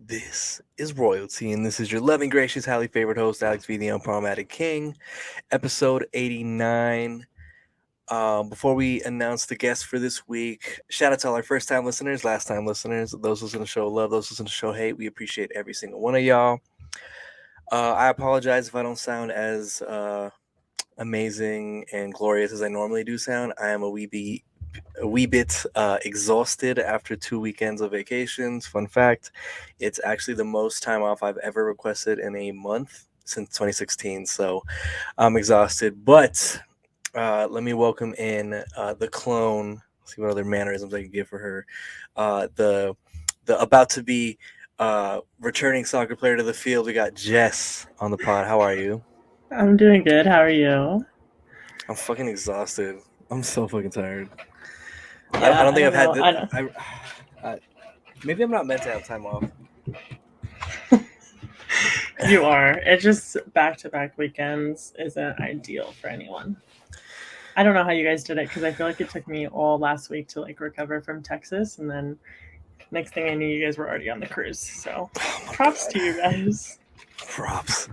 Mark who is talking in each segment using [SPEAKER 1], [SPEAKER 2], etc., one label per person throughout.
[SPEAKER 1] This is RoyalTea, and this is your loving, gracious, highly favored host, Alex V, the Unproblematic King, episode 89. Before we announce the guest for this week, shout out to all our first time listeners, last time listeners, those listening to show love, those listening to show hate. We appreciate every single one of y'all. I apologize if I don't sound as amazing and glorious as I normally do sound. I am a wee bit exhausted after 2 weekends of vacations. Fun fact, it's actually the most time off I've ever requested in a month since 2016. So I'm exhausted. But let me welcome in the clone. See what other mannerisms I can give for her. The about to be returning soccer player to the field. We got Jess on the pod. How are you?
[SPEAKER 2] I'm doing good. How are you?
[SPEAKER 1] I'm fucking exhausted. I'm so fucking tired. I
[SPEAKER 2] Yeah,
[SPEAKER 1] don't
[SPEAKER 2] I
[SPEAKER 1] think
[SPEAKER 2] don't
[SPEAKER 1] I've had
[SPEAKER 2] know.
[SPEAKER 1] this.
[SPEAKER 2] I don't.
[SPEAKER 1] Maybe I'm not meant to have time off.
[SPEAKER 2] You are. It just back-to-back weekends isn't ideal for anyone. I don't know how you guys did it because I feel like it took me all last week to recover from Texas, and then next thing I knew, you guys were already on the cruise. So,
[SPEAKER 1] Oh my
[SPEAKER 2] props
[SPEAKER 1] god.
[SPEAKER 2] to you guys.
[SPEAKER 1] Props.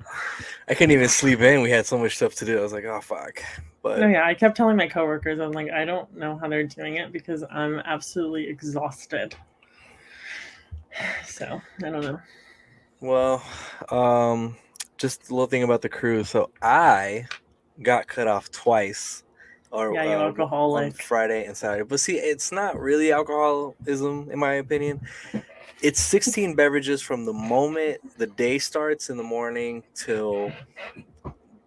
[SPEAKER 1] I couldn't even sleep in. We had so much stuff to do. I was like, oh fuck.
[SPEAKER 2] No,
[SPEAKER 1] But
[SPEAKER 2] yeah, I kept telling my coworkers, I'm like, I don't know how they're doing it because I'm absolutely exhausted. So, I don't know.
[SPEAKER 1] well, just a little thing about the cruise. So I got cut off twice, or
[SPEAKER 2] Yeah, you
[SPEAKER 1] on
[SPEAKER 2] alcoholic.
[SPEAKER 1] Friday and Saturday. But see, it's not really alcoholism, in my opinion. It's 16 beverages from the moment the day starts in the morning till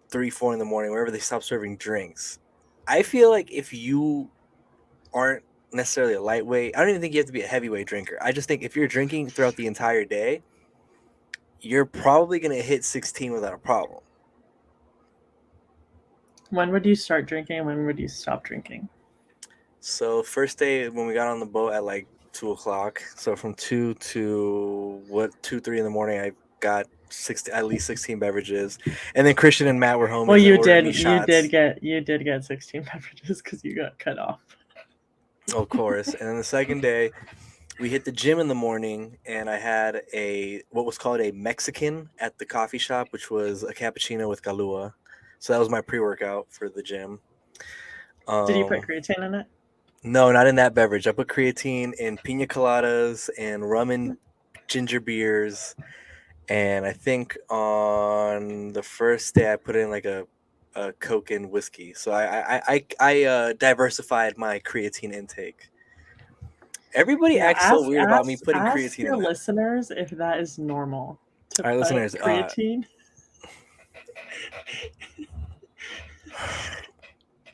[SPEAKER 1] 3, 4 in the morning, wherever they stop serving drinks. I feel like if you aren't necessarily a lightweight, I don't even think you have to be a heavyweight drinker. I just think if you're drinking throughout the entire day, you're probably going to hit 16 without a problem.
[SPEAKER 2] When would you start drinking and when would you stop drinking?
[SPEAKER 1] So, first day when we got on the boat at like 2 o'clock. So, from 2 to 2, 3 in the morning, I got at least 16 beverages. And then Christian and Matt were
[SPEAKER 2] Well,
[SPEAKER 1] homies and ordered me shots.
[SPEAKER 2] you did get 16 beverages because you got cut off.
[SPEAKER 1] Of course. And then the second day, we hit the gym in the morning, and I had what was called a Mexican at the coffee shop, which was a cappuccino with Kahlua. So that was my pre-workout for the gym.
[SPEAKER 2] Did you put
[SPEAKER 1] Um,
[SPEAKER 2] creatine in it?
[SPEAKER 1] no, not in that beverage. I put creatine in pina coladas and rum and ginger beers, and I think on the first day I put in like a Coke and whiskey. So I diversified my creatine intake. Everybody
[SPEAKER 2] Yeah,
[SPEAKER 1] acts so weird about me putting
[SPEAKER 2] ask
[SPEAKER 1] creatine
[SPEAKER 2] your
[SPEAKER 1] in that.
[SPEAKER 2] listeners if that is normal to
[SPEAKER 1] All right,
[SPEAKER 2] put
[SPEAKER 1] listeners.
[SPEAKER 2] creatine.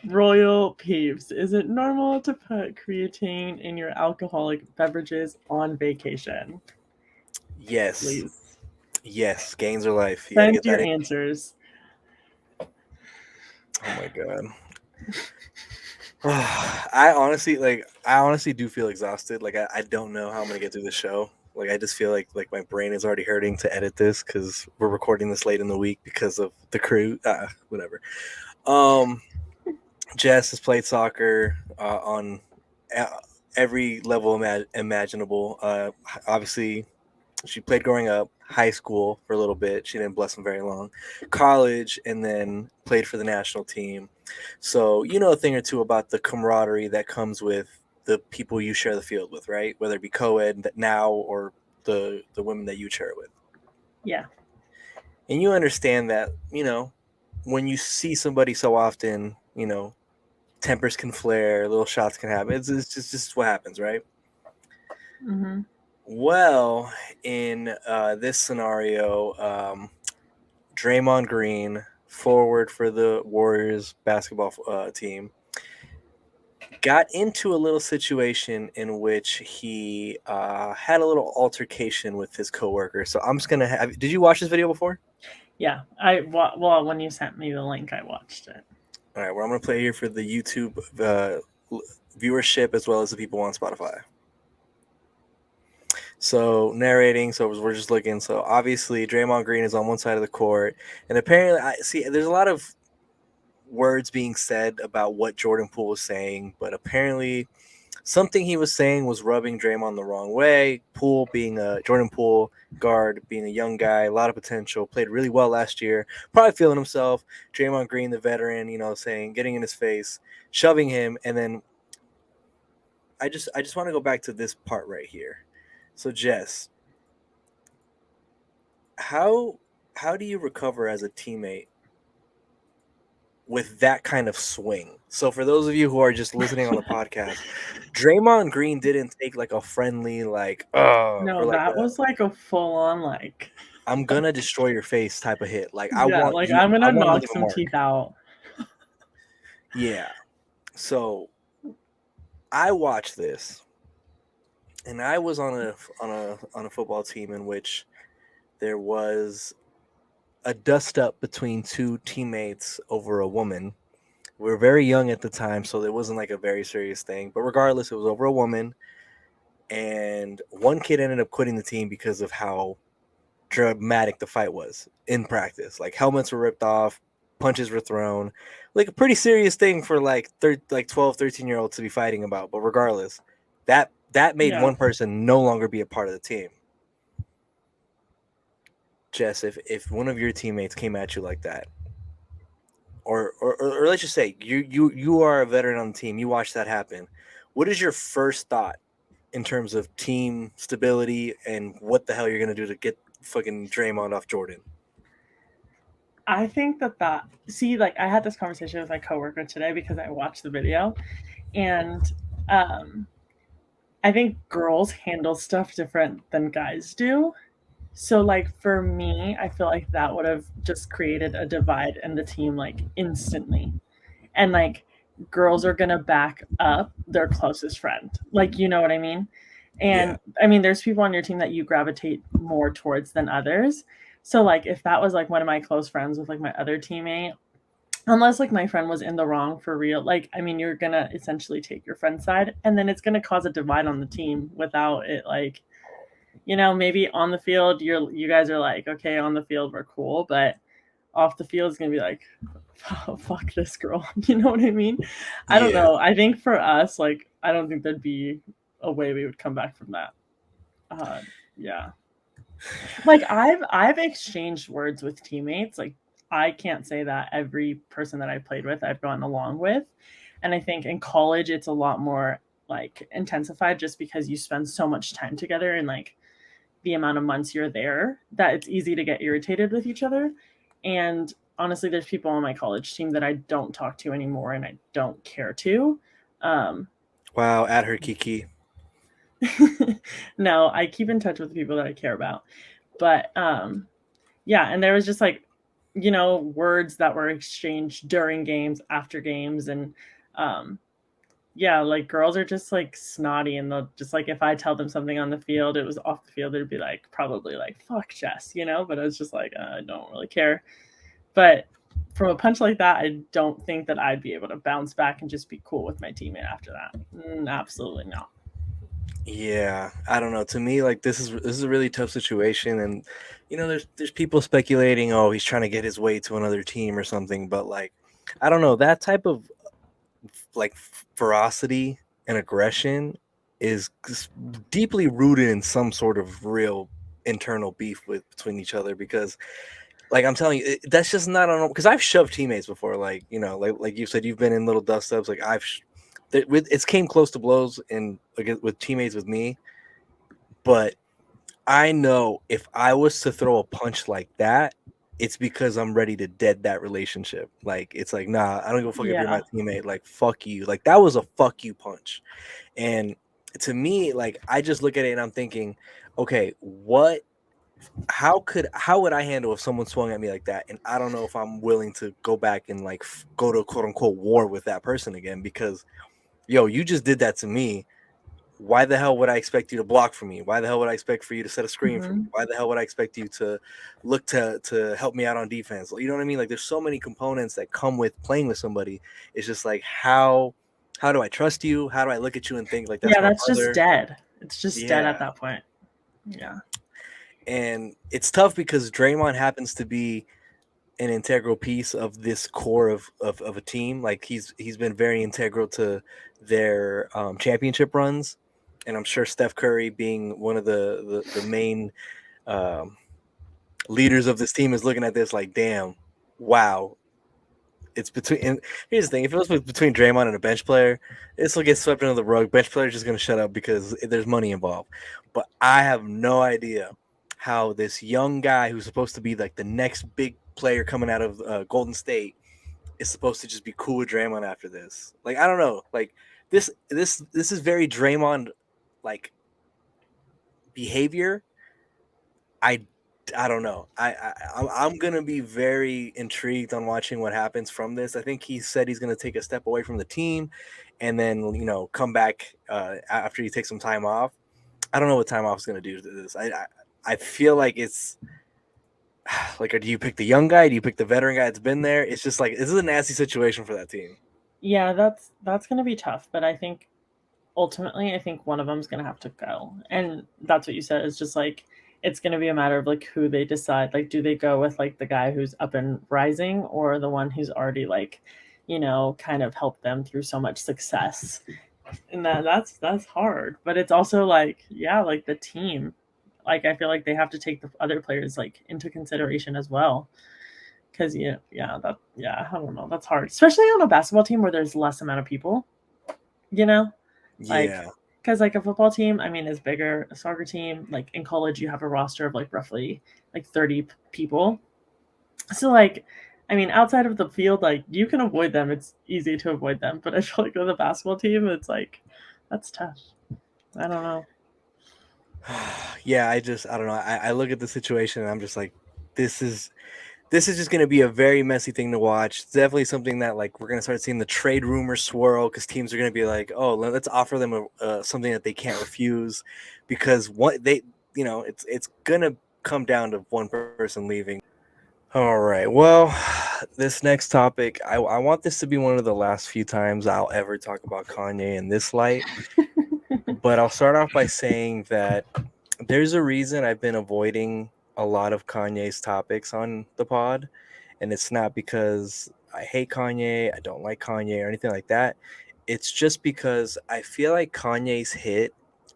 [SPEAKER 2] Royal peeps, is it normal to put creatine in your alcoholic beverages on vacation?
[SPEAKER 1] Yes,
[SPEAKER 2] Please
[SPEAKER 1] yes. Gains are life. You got to
[SPEAKER 2] send
[SPEAKER 1] get
[SPEAKER 2] your
[SPEAKER 1] that in.
[SPEAKER 2] answers.
[SPEAKER 1] Oh my god. I honestly do feel exhausted. Like I don't know how I'm gonna get through the show. Like I just feel like my brain is already hurting to edit this because we're recording this late in the week because of the crew. Whatever. Um, Jess has played soccer on uh, every level imaginable. Obviously, she played growing up, high school for a little bit. She didn't bless them very long. College, and then played for the national team. So you know a thing or two about the camaraderie that comes with the people you share the field with, right? Whether it be co-ed now or the women that you share it with.
[SPEAKER 2] Yeah.
[SPEAKER 1] And you understand that, when you see somebody so often, tempers can flare, little shots can happen. It's just what happens, right?
[SPEAKER 2] Mm-hmm.
[SPEAKER 1] Well, in this scenario, Draymond Green, forward for the Warriors basketball team, got into a little situation in which he had a little altercation with his coworker. So I'm just gonna have. Did you watch this video before?
[SPEAKER 2] Yeah. Well, when you sent me the link, I watched it.
[SPEAKER 1] All right, well, I'm gonna play here for the YouTube viewership as well as the people on Spotify. So narrating, so we're just looking. So obviously, Draymond Green is on one side of the court, and apparently, I see there's a lot of words being said about what Jordan Poole is saying, but apparently something he was saying was rubbing Draymond the wrong way. Jordan Poole, guard, being a young guy, a lot of potential, played really well last year, probably feeling himself. Draymond Green, the veteran, getting in his face, shoving him, and then I just want to go back to this part right here. So Jess, how do you recover as a teammate with that kind of swing? So for those of you who are just listening on the podcast, Draymond Green didn't take like a friendly or
[SPEAKER 2] No,
[SPEAKER 1] like
[SPEAKER 2] that
[SPEAKER 1] a
[SPEAKER 2] was like a full on like
[SPEAKER 1] I'm gonna destroy your face type of hit. Like
[SPEAKER 2] yeah, like I'm
[SPEAKER 1] I
[SPEAKER 2] gonna
[SPEAKER 1] want to
[SPEAKER 2] knock
[SPEAKER 1] leave a
[SPEAKER 2] some
[SPEAKER 1] mark.
[SPEAKER 2] teeth out.
[SPEAKER 1] Yeah. So I watched this, and I was on a football team in which there was a dust up between two teammates over a woman. We were very young at the time, so it wasn't like a very serious thing. But regardless, it was over a woman, and one kid ended up quitting the team because of how dramatic the fight was in practice. Like helmets were ripped off, punches were thrown, like a pretty serious thing for like 12, 13-year-olds to be fighting about. But regardless, that made
[SPEAKER 2] Yeah.
[SPEAKER 1] one person no longer be a part of the team. Jess, if one of your teammates came at you like that, or let's just say you are a veteran on the team, you watch that happen, what is your first thought in terms of team stability and what the hell you're gonna do to get fucking Draymond off Jordan?
[SPEAKER 2] I think that see, like I had this conversation with my coworker today because I watched the video, and um, I think girls handle stuff different than guys do. So like for me, I feel like that would have just created a divide in the team like instantly. And like girls are gonna back up their closest friend. Like you know what I mean?
[SPEAKER 1] Yeah.
[SPEAKER 2] And I mean there's people on your team that you gravitate more towards than others. So like if that was like one of my close friends with like my other teammate, unless like my friend was in the wrong for real, like I mean you're gonna essentially take your friend's side and then it's gonna cause a divide on the team without it like maybe on the field you guys are like, okay, on the field we're cool, but off the field is gonna be like, oh, fuck this girl. You know what I mean? I don't
[SPEAKER 1] Yeah.
[SPEAKER 2] know. I think for us, like, I don't think there'd be a way we would come back from that. Uh, yeah. Like I've exchanged words with teammates. Like I can't say that every person that I played with I've gotten along with. And I think in college it's a lot more like intensified just because you spend so much time together and like the amount of months you're there that it's easy to get irritated with each other. And honestly, there's people on my college team that I don't talk to anymore and I don't care to. Um,
[SPEAKER 1] Wow, at her Kiki.
[SPEAKER 2] no, I keep in touch with the people that I care about. But yeah, and there was just like, words that were exchanged during games, after games, and um, yeah, like girls are just like snotty and they'll just like if I tell them something on the field, it was off the field, they'd be like probably like fuck Jess, but I was just like I don't really care. But from a punch like that, I don't think that I'd be able to bounce back and just be cool with my teammate after that. Absolutely not.
[SPEAKER 1] Yeah, I don't know. To me, like this is a really tough situation, and there's people speculating, oh, he's trying to get his way to another team or something. But like, I don't know, that type of like ferocity and aggression is deeply rooted in some sort of real internal beef between each other because like I'm telling you, that's just not on because I've shoved teammates before. Like like you said, you've been in little dust ups. Like it's came close to blows in like with teammates with me, but I know if I was to throw a punch like that, it's because I'm ready to dead that relationship. Like it's like nah, I don't give a fuck if you're
[SPEAKER 2] Yeah.
[SPEAKER 1] my teammate. Like fuck you. Like that was a fuck you punch, and to me, like I just look at it and I'm thinking, okay, how would I handle if someone swung at me like that? And I don't know if I'm willing to go back and like go to quote unquote war with that person again because yo, you just did that to me. Why the hell would I expect you to block for me? Why the hell would I expect for you to set a screen for me?
[SPEAKER 2] Hmm.
[SPEAKER 1] Why the hell would I expect you to look to help me out on defense? You know what I mean? Like there's so many components that come with playing with somebody. It's just like how do I trust you? How do I look at you and think like that's
[SPEAKER 2] Yeah,
[SPEAKER 1] my
[SPEAKER 2] that's just
[SPEAKER 1] brother?
[SPEAKER 2] dead. It's just dead
[SPEAKER 1] Yeah.
[SPEAKER 2] at that point. Yeah.
[SPEAKER 1] And it's tough because Draymond happens to be an integral piece of this core of a team. Like he's been very integral to their championship runs, and I'm sure Steph Curry, being one of the main um, leaders of this team, is looking at this like, damn, wow. It's between. And here's the thing: if it was between Draymond and a bench player, this will get swept under the rug. Bench player's just gonna shut up because there's money involved. But I have no idea how this young guy who's supposed to be like the next big player coming out of Golden State is supposed to just be cool with Draymond after this. Like I don't know. Like this is very Draymond like behavior. I I don't know. I'm gonna be very intrigued on watching what happens from this. I think he said he's gonna take a step away from the team, and then come back after he takes some time off. I don't know what time off is gonna do to this. I feel like it's like, do you pick the young guy? Do you pick the veteran guy that's been there? It's just like this is a nasty situation for that team.
[SPEAKER 2] Yeah, that's gonna be tough, but I think ultimately, I think one of them's gonna have to go, and that's what you said. It's just like it's gonna be a matter of like who they decide. Like, do they go with like the guy who's up and rising, or the one who's already like, kind of helped them through so much success? And that's hard, but it's also like, yeah, like the team. Like I feel like they have to take the other players like into consideration as well. Because yeah, I don't know, that's hard, especially on a basketball team where there's less amount of people. You know, like,
[SPEAKER 1] Yeah,
[SPEAKER 2] because like a football team, I mean, is bigger. A soccer team, like in college, you have a roster of like roughly like 30 people. So like, I mean, outside of the field, like you can avoid them. It's easy to avoid them. But I feel like with a basketball team, it's like that's tough. I don't know.
[SPEAKER 1] yeah. I don't know. I look at the situation and I'm just like, this is this is just going to be a very messy thing to watch. It's definitely something that like we're going to start seeing the trade rumors swirl because teams are going to be like, oh, let's offer them something that they can't refuse, because what they it's going to come down to one person leaving. All right. Well, this next topic, I want this to be one of the last few times I'll ever talk about Kanye in this light. But I'll start off by saying that there's a reason I've been avoiding a lot of Kanye's topics on the pod. And it's not because I hate Kanye, I don't like Kanye, or anything like that. It's just because I feel like Kanye's hit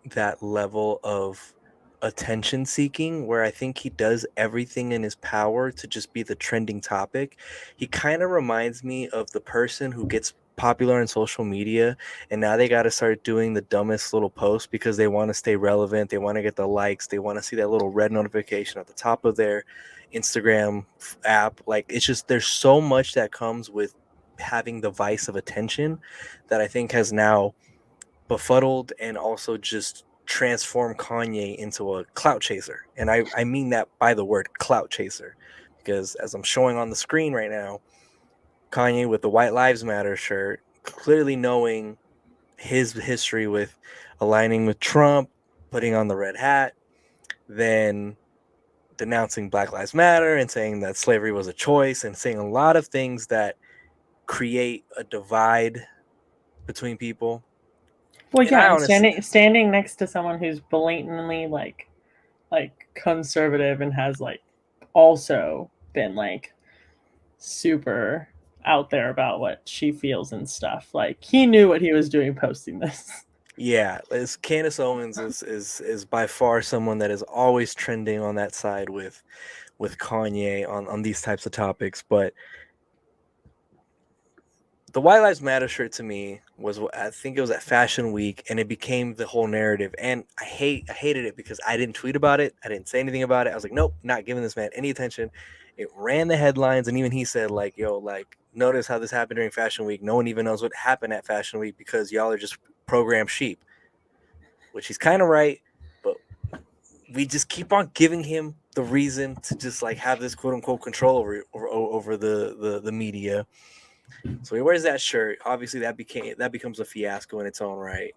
[SPEAKER 1] that level of attention seeking where I think he does everything in his power to just be the trending topic. He kind of reminds me of the person who gets popular on social media and now they got to start doing the dumbest little posts because they want to stay relevant, they want to get the likes, they want to see that little red notification at the top of their Instagram app. Like it's just there's so much that comes with having the vice of attention that I think has now befuddled and also just transformed Kanye into a clout chaser. And I mean that by the word clout chaser, because as I'm showing on the screen right now, Kanye with the White Lives Matter shirt, clearly knowing his history with aligning with Trump, putting on the red hat, then denouncing Black Lives Matter and saying that slavery was a choice, and saying a lot of things that create a divide between people.
[SPEAKER 2] Well,
[SPEAKER 1] And
[SPEAKER 2] yeah,
[SPEAKER 1] I
[SPEAKER 2] and
[SPEAKER 1] honestly,
[SPEAKER 2] standing next to someone who's blatantly like conservative and has like also been like super out there about what she feels and stuff. Like he knew what he was doing posting this.
[SPEAKER 1] yeah, Candace Owens is by far someone that is always trending on that side with Kanye on these types of topics. But the White Lives Matter shirt to me was, I think it was at Fashion Week, and it became the whole narrative. And I hated it because I didn't tweet about it, I didn't say anything about it. I was like, nope, not giving this man any attention. It ran the headlines, and even he said like, yo, like notice how this happened during Fashion Week. No one even knows what happened at Fashion Week because y'all are just programmed sheep, which he's kind of right, but we just keep on giving him the reason to just like have this quote unquote control over the media. So he wears that shirt. Obviously, that becomes a fiasco in its own right.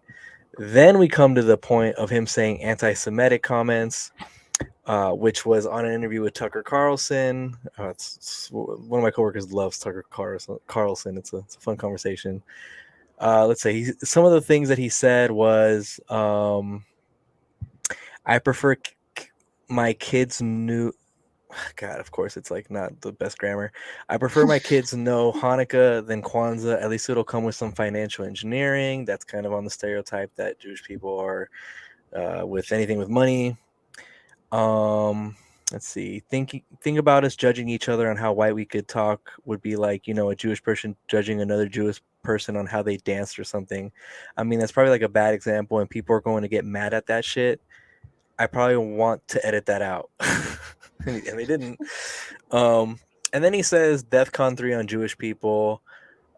[SPEAKER 1] Then we come to the point of him saying anti-Semitic comments, which was on an interview with Tucker Carlson. It's one of my coworkers loves Tucker Carlson. It's a fun conversation. Let's say some of the things that he said was, I prefer my kids new. God, of course, it's like not the best grammar. I prefer my kids know Hanukkah than Kwanzaa. At least it'll come with some financial engineering. That's kind of on the stereotype that Jewish people are with anything with money. Um, let's see. Think about us judging each other on how white we could talk would be like, a Jewish person judging another Jewish person on how they danced or something. I mean, that's probably like a bad example, and people are going to get mad at that shit. I probably want to edit that out. And they didn't. Um, and then he says DEFCON 3 on Jewish people.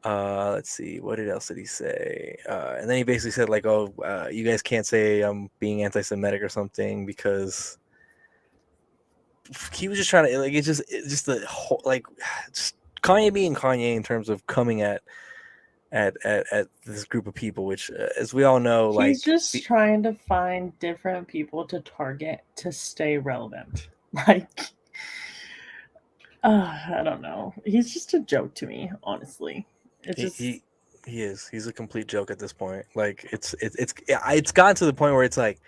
[SPEAKER 1] Let's see, what else did he say? And then he basically said like, "Oh, you guys can't say I'm being anti-Semitic or something because he was just trying to like it's just the whole like just Kanye being Kanye in terms of coming at this group of people, which as we all know,
[SPEAKER 2] He's
[SPEAKER 1] like
[SPEAKER 2] just trying to find different people to target to stay relevant. Like, I don't know. He's just a joke to me, honestly. It's
[SPEAKER 1] he
[SPEAKER 2] just
[SPEAKER 1] he he's a complete joke at this point. Like it's gotten to the point where it's like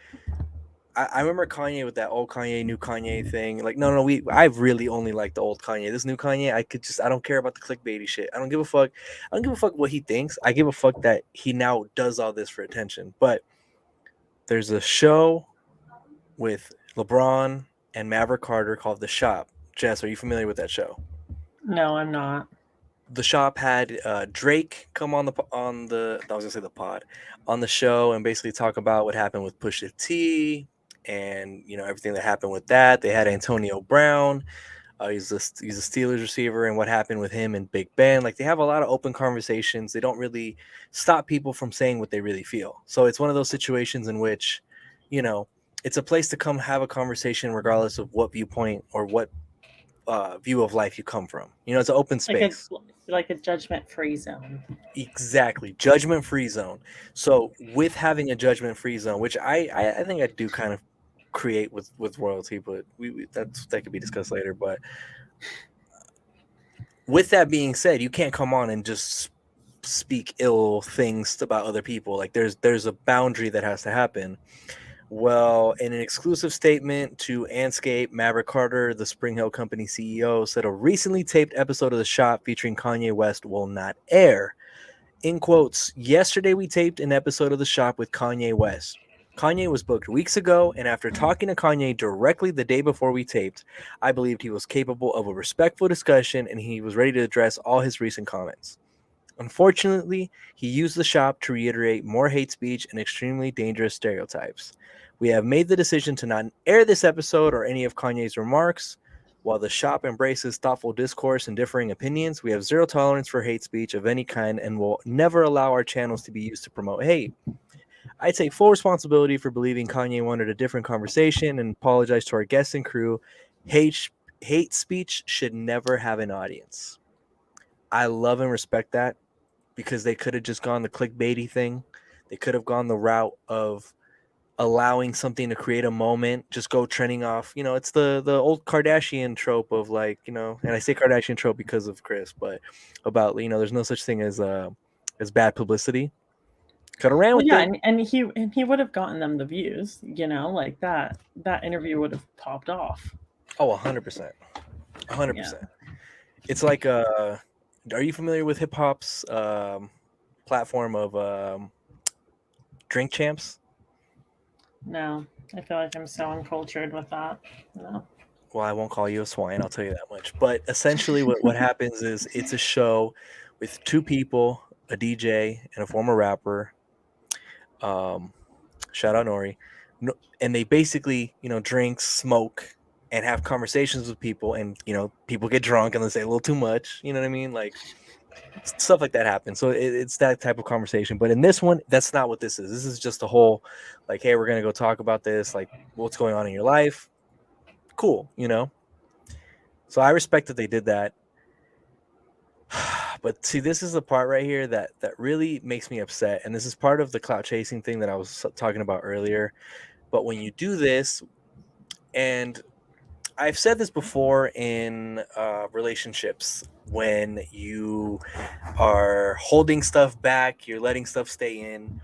[SPEAKER 1] I remember Kanye with that old Kanye, new Kanye thing. Like, no, I really only like the old Kanye. This new Kanye, I don't care about the clickbaity shit. I don't give a fuck. I don't give a fuck what he thinks. I give a fuck that he now does all this for attention. But there's a show with LeBron and Maverick Carter called The Shop. Jess, are you familiar with that show?
[SPEAKER 2] no, I'm not.
[SPEAKER 1] The Shop had Drake come on the I was gonna say the pod on the show and basically talk about what happened with Pusha T and everything that happened with that. They had Antonio Brown. He's a Steelers receiver and what happened with him and Big Ben. Like they have a lot of open conversations. They don't really stop people from saying what they really feel. So it's one of those situations in which, you know, it's a place to come have a conversation regardless of what viewpoint or what view of life you come from. It's an open
[SPEAKER 2] Like a
[SPEAKER 1] space.
[SPEAKER 2] like a judgment free zone.
[SPEAKER 1] Exactly, judgment free zone. So with having a judgment free zone, which I think I do kind of create with royalty, but that could be discussed later. But with that being said, you can't come on and just speak ill things about other people. Like there's a boundary that has to happen. Well, in an exclusive statement to Anscape, Maverick Carter, the Spring Hill Company CEO, said a recently taped episode of The Shop featuring Kanye West will not air. In quotes, yesterday we taped an episode of The Shop with Kanye West. Kanye was booked weeks ago, and after talking to Kanye directly the day before we taped, I believed he was capable of a respectful discussion and he was ready to address all his recent comments. Unfortunately, he used the shop to reiterate more hate speech and extremely dangerous stereotypes. We have made the decision to not air this episode or any of Kanye's remarks. While the shop embraces thoughtful discourse and differing opinions, we have zero tolerance for hate speech of any kind and will never allow our channels to be used to promote hate. I take full responsibility for believing Kanye wanted a different conversation and apologize to our guests and crew. Hate, hate speech should never have an audience. I love and respect that because they could have just gone the clickbaity thing. They could have gone the route of allowing something to create a moment, just go trending off. It's the old Kardashian trope of like, and I say Kardashian trope because of Chris, but about there's no such thing as bad publicity. Could have ran
[SPEAKER 2] Well,
[SPEAKER 1] with
[SPEAKER 2] yeah,
[SPEAKER 1] it.
[SPEAKER 2] and he would have gotten them the views, like that interview would have popped off.
[SPEAKER 1] Oh, 100%.
[SPEAKER 2] Yeah.
[SPEAKER 1] 100%. It's like are you familiar with hip hop's platform of Drink Champs?
[SPEAKER 2] No, I feel like I'm so uncultured with that. No.
[SPEAKER 1] Well, I won't call you a swine, I'll tell you that much. But essentially, what happens is it's a show with two people, a DJ and a former rapper. Um, Shout out Nori. No, and they basically, drink, smoke, and have conversations with people. And people get drunk and they say a little too much. You know what I mean? Like stuff like that happens. So it's that type of conversation. But in this one, that's not what this is. This is just a whole, like, hey, we're gonna go talk about this. Like, what's going on in your life? Cool. So I respect that they did that. But see, this is the part right here that really makes me upset, and this is part of the clout chasing thing that I was talking about earlier. But when you do this, and I've said this before in relationships, when you are holding stuff back, you're letting stuff stay in.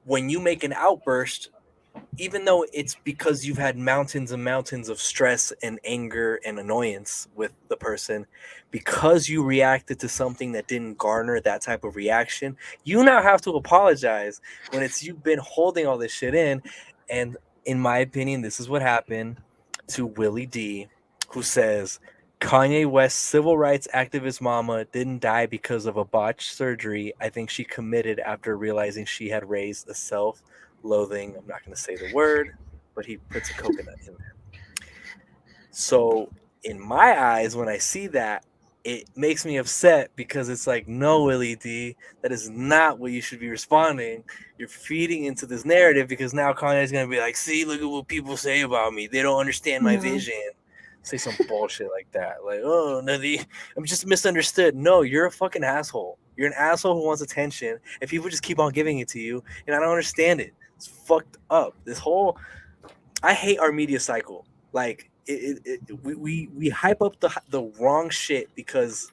[SPEAKER 1] When you make an outburst, even though it's because you've had mountains and mountains of stress and anger and annoyance with the person, because you reacted to something that didn't garner that type of reaction, you now have to apologize when it's you've been holding all this shit in. And in my opinion, this is what happened to Willie D, who says Kanye West's civil rights activist mama didn't die because of a botched surgery. I think she committed after realizing she had raised a self-loathing. I'm not going to say the word, but he puts a coconut in there. So, in my eyes, when I see that, it makes me upset because it's like, no, Willie D, that is not what you should be responding. You're feeding into this narrative because now Kanye's going to be like, see, look at what people say about me. They don't understand my vision. Say some bullshit like that. Like, oh, no, I'm just misunderstood. No, you're a fucking asshole. You're an asshole who wants attention, and people just keep on giving it to you, and I don't understand it. It's fucked up. I hate our media cycle. Like, we hype up the wrong shit because,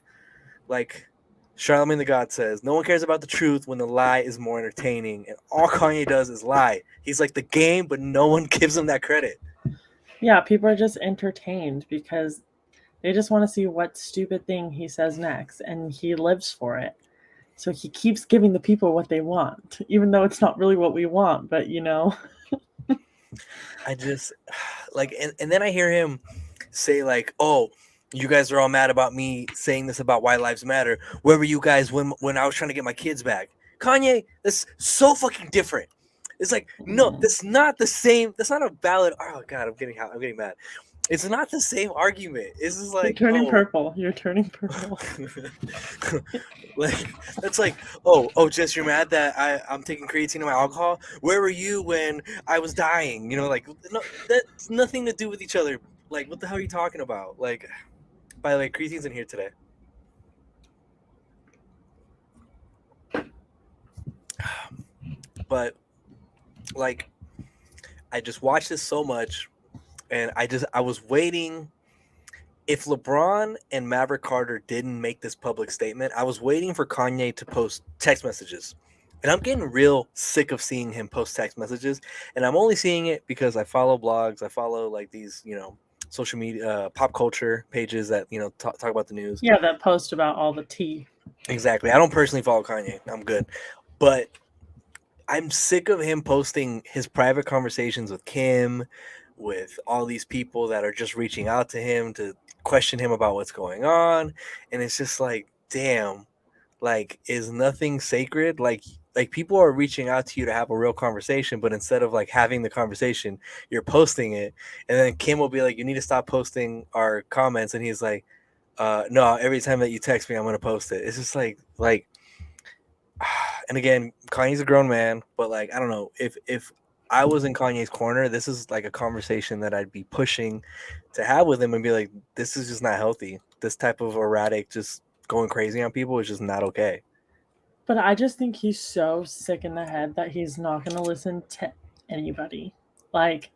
[SPEAKER 1] like, Charlamagne the God says, no one cares about the truth when the lie is more entertaining, and all Kanye does is lie. He's like the game, but no one gives him that credit.
[SPEAKER 2] Yeah, people are just entertained because they just want to see what stupid thing he says next, and he lives for it. So he keeps giving the people what they want, even though it's not really what we want, but you know.
[SPEAKER 1] I just like, and then I hear him say like, "Oh, you guys are all mad about me saying this about why lives matter. Where were you guys when I was trying to get my kids back?" Kanye, that's so fucking different. It's like, no, that's not the same. That's not a valid. Oh God, I'm getting mad. It's not the same argument. It's just like,
[SPEAKER 2] You're turning
[SPEAKER 1] oh,
[SPEAKER 2] purple. You're turning purple.
[SPEAKER 1] like that's like, oh, Jess, you're mad that I'm taking creatine in my alcohol. Where were you when I was dying? You know, like, no, that's nothing to do with each other. Like, what the hell are you talking about? Like, by the way, creatine's in here today. But like, I just watched this so much, and I was waiting. If LeBron and Maverick Carter didn't make this public statement, I was waiting for Kanye to post text messages. And I'm getting real sick of seeing him post text messages. And I'm only seeing it because I follow blogs, I follow like these, social media, pop culture pages that, talk about the news.
[SPEAKER 2] Yeah, that post about all the tea.
[SPEAKER 1] Exactly. I don't personally follow Kanye. I'm good. But I'm sick of him posting his private conversations with Kim, with all these people that are just reaching out to him to question him about what's going on. And it's just like, damn, like, is nothing sacred? Like people are reaching out to you to have a real conversation, but instead of like having the conversation, you're posting it. And then Kim will be like, you need to stop posting our comments. And he's like, no, every time that you text me, I'm gonna post it. It's just like and again, Kanye's a grown man, but like, I don't know, if I was in Kanye's corner, this is like a conversation that I'd be pushing to have with him and be like, this is just not healthy. This type of erratic, just going crazy on people is just not okay.
[SPEAKER 2] But I just think he's so sick in the head that he's not going to listen to anybody. Like,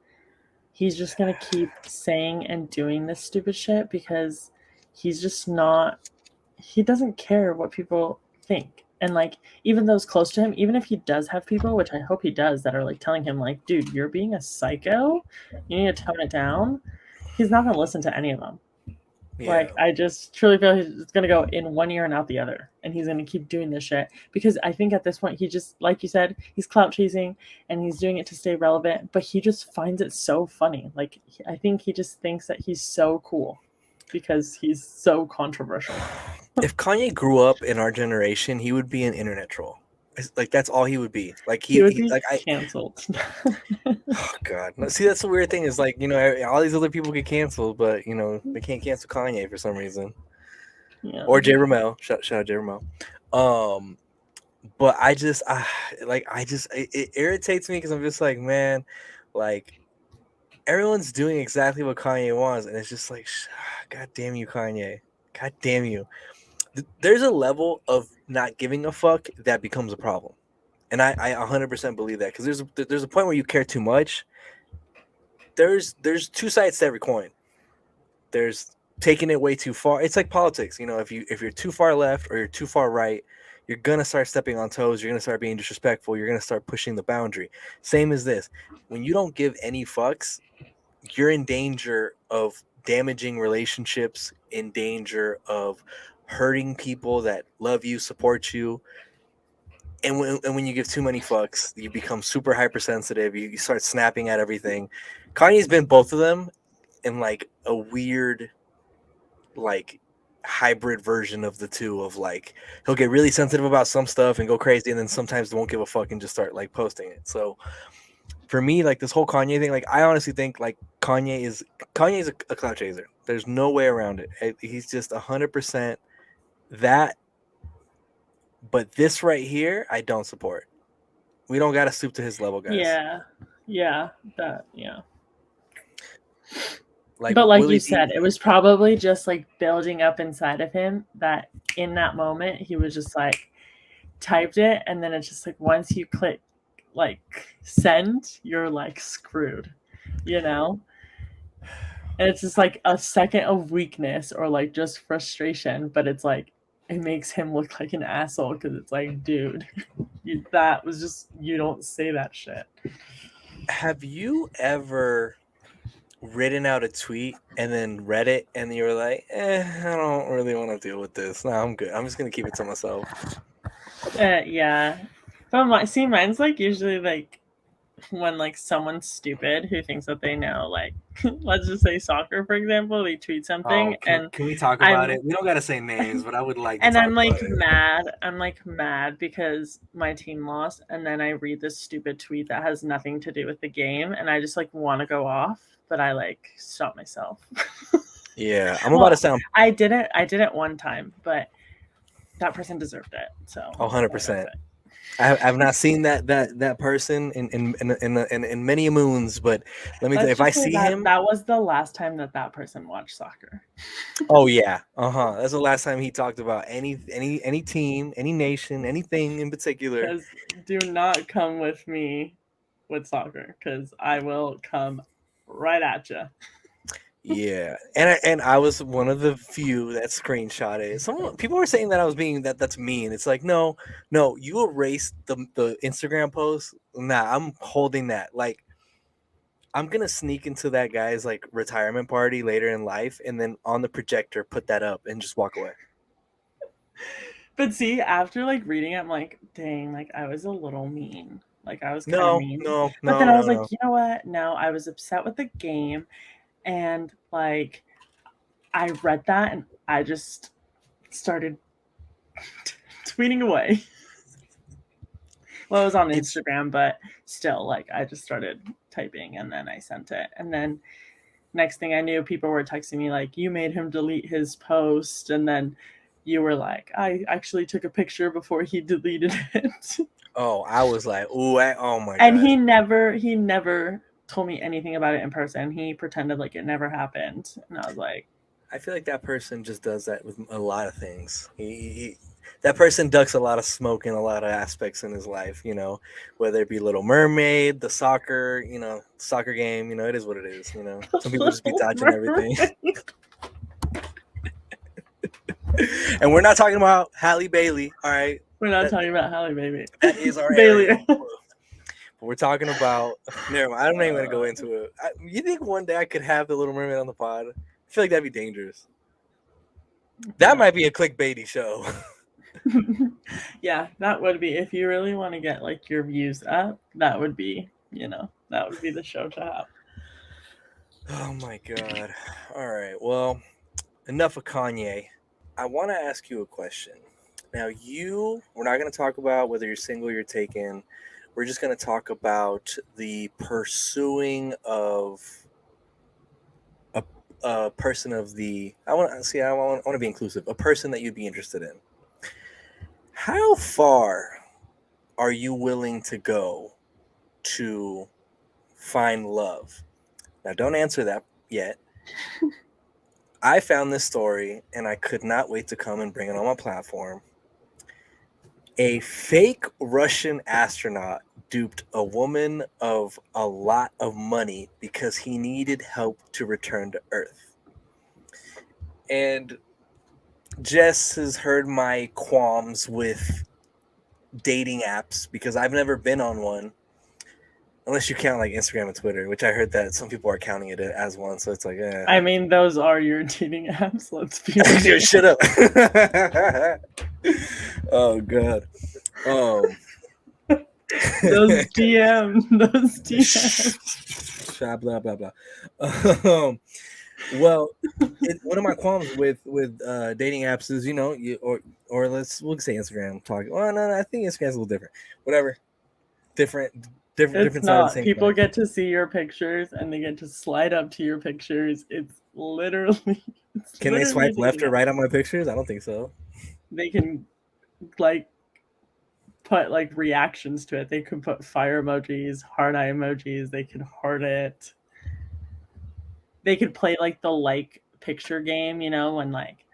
[SPEAKER 2] he's just going to keep saying and doing this stupid shit because he's just not, he doesn't care what people think. And like, even those close to him, even if he does have people, which I hope he does, that are like telling him, like, dude, you're being a psycho, you need to tone it down, he's not going to listen to any of them.
[SPEAKER 1] Yeah.
[SPEAKER 2] Like, I just truly feel he's going to go in one ear and out the other. And he's going to keep doing this shit. Because I think at this point, he just, like you said, he's clout chasing and he's doing it to stay relevant. But he just finds it so funny. Like, I think he just thinks that he's so cool because he's so controversial.
[SPEAKER 1] If Kanye grew up in our generation, he would be an internet troll. Like, that's all he would be. Like,
[SPEAKER 2] He would be
[SPEAKER 1] like,
[SPEAKER 2] canceled.
[SPEAKER 1] oh God. No, see, that's the weird thing is like, all these other people get canceled, but they can't cancel Kanye for some reason.
[SPEAKER 2] Yeah.
[SPEAKER 1] Or Jay Ramel. Shout out Jay Ramel. But it irritates me because I'm just like, man, like, everyone's doing exactly what Kanye wants, and it's just like, God damn you, Kanye. God damn you. There's a level of not giving a fuck that becomes a problem. And I 100% believe that because there's a point where you care too much. There's two sides to every coin. There's taking it way too far. It's like politics, if you're too far left or you're too far right, you're gonna start stepping on toes. You're gonna start being disrespectful. You're gonna start pushing the boundary. Same as this. When you don't give any fucks, you're in danger of damaging relationships, in danger of hurting people that love you, support you. And when you give too many fucks, you become super hypersensitive. You start snapping at everything. Kanye's been both of them in like a weird, like hybrid version of the two. Of like he'll get really sensitive about some stuff and go crazy, and then sometimes won't give a fuck and just start like posting it. So for me, like this whole Kanye thing, like I honestly think like Kanye is a clout chaser. There's no way around it. He's just 100% that. But this right here, I don't support. We don't got to stoop to his level, guys.
[SPEAKER 2] Yeah,
[SPEAKER 1] Like
[SPEAKER 2] but like you
[SPEAKER 1] Willie
[SPEAKER 2] said,
[SPEAKER 1] D.
[SPEAKER 2] it was probably just like building up inside of him that in that moment he was just like typed it, and then it's just like once you click like send, you're like screwed, you know? And it's just like a second of weakness or like just frustration, but it's like it makes him look like an asshole because it's like, dude, that was just, you don't say that shit.
[SPEAKER 1] Have you ever written out a tweet and then read it and you were like, I don't really want to deal with this. No, I'm good. I'm just gonna keep it to myself.
[SPEAKER 2] Yeah, but mine's like usually like when like someone's stupid who thinks that they know, like let's just say soccer, for example, they tweet something
[SPEAKER 1] Oh,
[SPEAKER 2] and
[SPEAKER 1] can we talk about
[SPEAKER 2] I'm
[SPEAKER 1] it? We don't gotta say names, but I would like to
[SPEAKER 2] and
[SPEAKER 1] talk
[SPEAKER 2] I'm
[SPEAKER 1] about
[SPEAKER 2] like
[SPEAKER 1] it.
[SPEAKER 2] mad. I'm like mad because my team lost, and then I read this stupid tweet that has nothing to do with the game, and I just like want to go off, but I like stop myself.
[SPEAKER 1] Yeah, I'm about to sound
[SPEAKER 2] I did it one time, but that person deserved it. So
[SPEAKER 1] 100%. I've not seen that person in many moons, but let me tell you,
[SPEAKER 2] let's
[SPEAKER 1] if I
[SPEAKER 2] just say
[SPEAKER 1] see
[SPEAKER 2] that
[SPEAKER 1] him,
[SPEAKER 2] that was the last time that person watched soccer.
[SPEAKER 1] oh yeah, that's the last time he talked about any team, any nation, anything in particular.
[SPEAKER 2] Because do not come with me with soccer, because I will come right at you.
[SPEAKER 1] Yeah, and I was one of the few that screenshot it. Some people were saying that I was being that's mean. It's like no, you erased the Instagram post. Nah, I'm holding that. Like I'm gonna sneak into that guy's like retirement party later in life, and then on the projector put that up and just walk away.
[SPEAKER 2] But see, after like reading it, I'm like, dang, like I was a little mean. Like I was kind of
[SPEAKER 1] No,
[SPEAKER 2] mean.
[SPEAKER 1] no,
[SPEAKER 2] But
[SPEAKER 1] no,
[SPEAKER 2] then I
[SPEAKER 1] no,
[SPEAKER 2] was like,
[SPEAKER 1] no.
[SPEAKER 2] you know what? No, I was upset with the game, and like I read that and I just started tweeting away. Well, it was on
[SPEAKER 1] It's
[SPEAKER 2] Instagram, but still, like I just started typing and then I sent it. And then next thing I knew, people were texting me like, you made him delete his post, and then you were like, I actually took a picture before he deleted it.
[SPEAKER 1] oh, I was like, oh my
[SPEAKER 2] And
[SPEAKER 1] god.
[SPEAKER 2] he never told me anything about it in person. He pretended like it never happened. And I was like,
[SPEAKER 1] I feel like that person just does that with a lot of things. That person ducks a lot of smoke in a lot of aspects in his life, whether it be Little Mermaid, the soccer, soccer game, it is what it is, Some people just be
[SPEAKER 2] Little
[SPEAKER 1] dodging everything.
[SPEAKER 2] Mermaid.
[SPEAKER 1] And we're not talking about Halle Bailey, all right?
[SPEAKER 2] We're not
[SPEAKER 1] That
[SPEAKER 2] talking about Halle Baby.
[SPEAKER 1] that is our
[SPEAKER 2] Bailey.
[SPEAKER 1] area. But we're talking about never mind. I'm not even gonna go into it. You think one day I could have the Little Mermaid on the pod? I feel like that'd be dangerous. That might be a clickbaity show.
[SPEAKER 2] Yeah, that would be, if you really want to get like your views up, that would be, that would be the show to have.
[SPEAKER 1] Oh my god. All right. Well, enough of Kanye. I want to ask you a question. Now, we're not going to talk about whether you're single or you're taken. We're just going to talk about the pursuing of a person of the. I want to be inclusive. A person that you'd be interested in. How far are you willing to go to find love? Now, don't answer that yet. I found this story and I could not wait to come and bring it on my platform. A fake Russian astronaut duped a woman of a lot of money because he needed help to return to Earth. And Jess has heard my qualms with dating apps because I've never been on one. Unless you count like Instagram and Twitter, which I heard that some people are counting it as one, so it's like,
[SPEAKER 2] I mean, those are your dating apps. Let's be
[SPEAKER 1] Yo,
[SPEAKER 2] real.
[SPEAKER 1] shut up. Oh god.
[SPEAKER 2] Those DMs.
[SPEAKER 1] Blah blah blah. Well, one of my qualms with dating apps is or we'll say Instagram talk. Well, no, I think Instagram's a little different. Whatever, different
[SPEAKER 2] It's
[SPEAKER 1] side of the
[SPEAKER 2] not.
[SPEAKER 1] same
[SPEAKER 2] People
[SPEAKER 1] coin.
[SPEAKER 2] get to see your pictures and they get to slide up to your pictures. It's literally.
[SPEAKER 1] Can they swipe left or
[SPEAKER 2] dating
[SPEAKER 1] right on my pictures? I don't think so.
[SPEAKER 2] They can like put like reactions to it. They could put fire emojis, heart eye emojis. They could heart it. They could play like the like picture game, when like,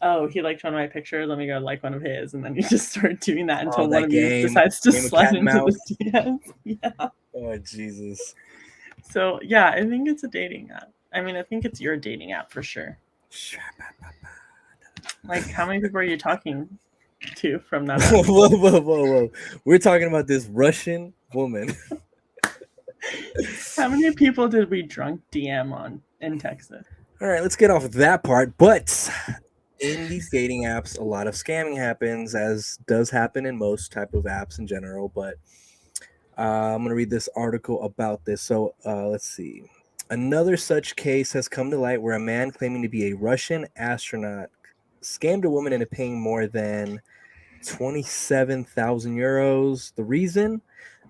[SPEAKER 2] oh, he liked one of my pictures, let me go like one of his, and then you just start doing that until one
[SPEAKER 1] That
[SPEAKER 2] of you
[SPEAKER 1] game
[SPEAKER 2] decides to
[SPEAKER 1] of
[SPEAKER 2] slide
[SPEAKER 1] cat and
[SPEAKER 2] into
[SPEAKER 1] mouse.
[SPEAKER 2] the DMs. Yeah.
[SPEAKER 1] Oh Jesus.
[SPEAKER 2] So yeah, I think it's a dating app. I mean, I think it's your dating app for sure. Like, how many people are you talking to from that app?
[SPEAKER 1] Whoa. We're talking about this Russian woman.
[SPEAKER 2] How many people did we drunk DM on in Texas?
[SPEAKER 1] All right, let's get off of that part. But in these dating apps, a lot of scamming happens, as does happen in most type of apps in general. But I'm going to read this article about this. So let's see. Another such case has come to light where a man claiming to be a Russian astronaut scammed a woman into paying more than 27,000 euros. The reason?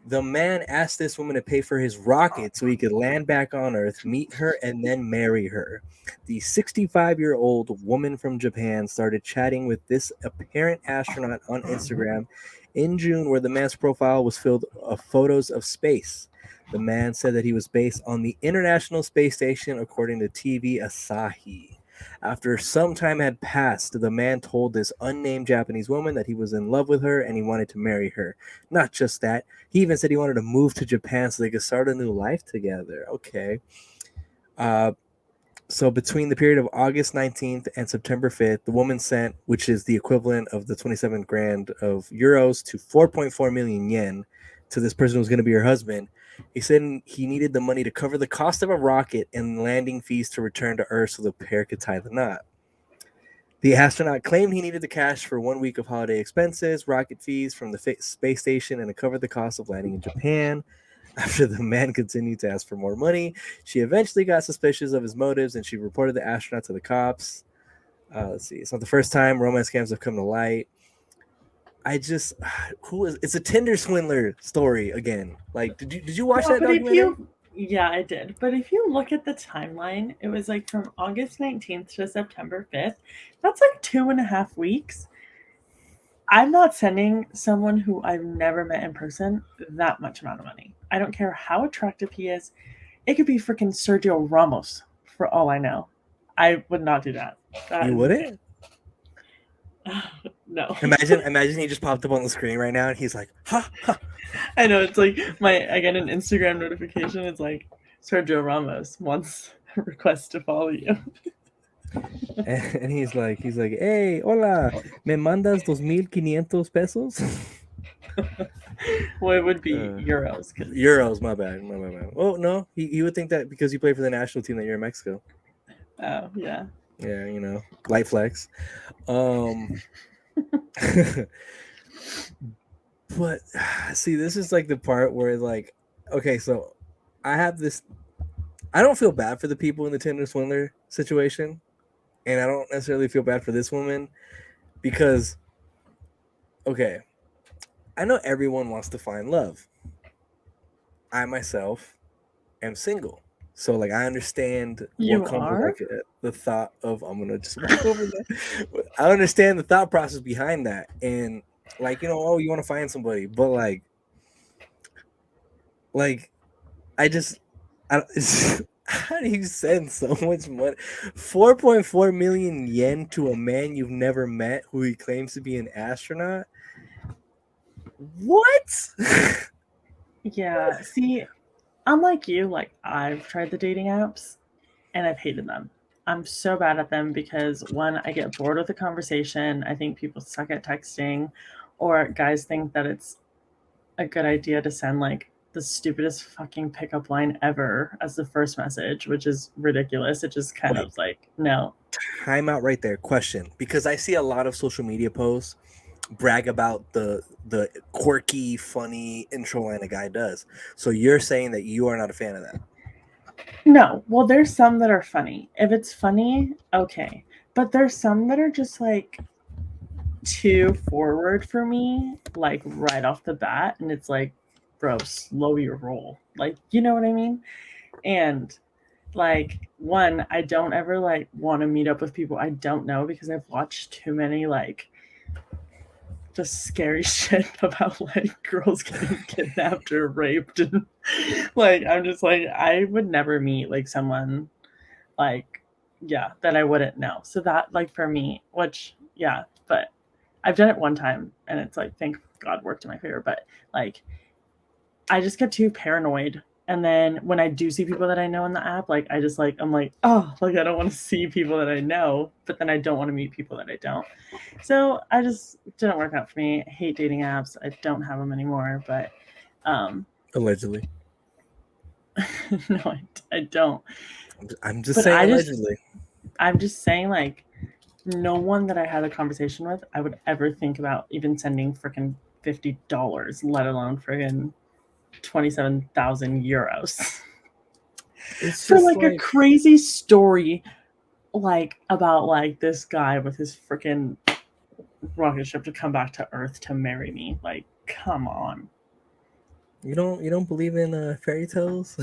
[SPEAKER 1] The man asked this woman to pay for his rocket so he could land back on Earth, meet her, and then marry her. The 65-year-old woman from Japan started chatting with this apparent astronaut on Instagram in June, where the man's profile was filled of photos of space. The man said that he was based on the International Space Station, according to TV Asahi. After some time had passed, the man told this unnamed Japanese woman that he was in love with her and he wanted to marry her. Not just that, he even said he wanted to move to Japan so they could start a new life together. Okay. So between the period of August 19th and September 5th, the woman sent, which is the equivalent of the 27 grand of euros to 4.4 million yen to this person who was going to be her husband. He said he needed the money to cover the cost of a rocket and landing fees to return to Earth so the pair could tie the knot. The astronaut claimed he needed the cash for 1 week of holiday expenses, rocket fees from the space station, and to cover the cost of landing in Japan. After the man continued to ask for more money, she eventually got suspicious of his motives and she reported the astronaut to the cops. Let's see. It's not the first time romance scams have come to light. It's a Tinder Swindler story again. Like, did you watch that documentary?
[SPEAKER 2] Yeah, I did. But if you look at the timeline, it was like from August 19th to September 5th. That's like 2.5 weeks. I'm not sending someone who I've never met in person that much amount of money. I don't care how attractive he is. It could be freaking Sergio Ramos for all I know. I would not do that.
[SPEAKER 1] You wouldn't?
[SPEAKER 2] No.
[SPEAKER 1] Imagine he just popped up on the screen right now and he's like, ha, ha.
[SPEAKER 2] I know, it's like I get an Instagram notification. It's like Sergio Ramos wants a request to follow you.
[SPEAKER 1] And he's like, hey, hola, me mandas 2,500 pesos?
[SPEAKER 2] Well, it would be euros.
[SPEAKER 1] Euros, my bad. Oh, no, he would think that because you play for the national team that you're in Mexico.
[SPEAKER 2] Oh, yeah.
[SPEAKER 1] Yeah, light flex. But see, this is like the part where like, okay, so I don't feel bad for the people in the Tinder Swindler situation, and I don't necessarily feel bad for this woman because, okay, I know everyone wants to find love. I myself am single. So like I understand
[SPEAKER 2] You
[SPEAKER 1] what comes
[SPEAKER 2] are?
[SPEAKER 1] with like the thought of I'm gonna just walk over there. I understand the thought process behind that, and like you want to find somebody, but like I just how do you send so much money? 4.4 million yen to a man you've never met who he claims to be an astronaut? What?
[SPEAKER 2] Yeah. See, unlike you, like I've tried the dating apps and I've hated them. I'm so bad at them because one, I get bored with the conversation. I think people suck at texting, or guys think that it's a good idea to send like the stupidest fucking pickup line ever as the first message, which is ridiculous. It just kind
[SPEAKER 1] Wait,
[SPEAKER 2] of like, no.
[SPEAKER 1] time out right there. Question, because I see a lot of social media posts brag about the quirky, funny intro line a guy does. So you're saying that you are not a fan of that?
[SPEAKER 2] No, well, there's some that are funny. If it's funny, okay. But there's some that are just like too forward for me, like right off the bat. And it's like, bro, slow your roll. Like, you know what I mean? And like, one, I don't ever like want to meet up with people I don't know because I've watched too many like just scary shit about like girls getting kidnapped or raped. And like, I'm just like, I would never meet like someone like, yeah, that I wouldn't know. So that, like, for me, which, yeah, but I've done it one time and it's like, thank God, worked in my favor. But like, I just get too paranoid. And then when I do see people that I know in the app, like, I just like, I'm like, oh, like, I don't want to see people that I know, but then I don't want to meet people that I don't. So I just didn't work out for me. I hate dating apps. I don't have them anymore, but
[SPEAKER 1] Allegedly.
[SPEAKER 2] no, I don't.
[SPEAKER 1] I'm just
[SPEAKER 2] But
[SPEAKER 1] saying allegedly.
[SPEAKER 2] I'm just saying, like, no one that I had a conversation with, I would ever think about even sending freaking $50, let alone freaking 27,000 euros
[SPEAKER 1] It's
[SPEAKER 2] for
[SPEAKER 1] just
[SPEAKER 2] like a
[SPEAKER 1] like,
[SPEAKER 2] crazy story, like about like this guy with his freaking rocket ship to come back to Earth to marry me. Like, come on.
[SPEAKER 1] you don't believe in fairy tales?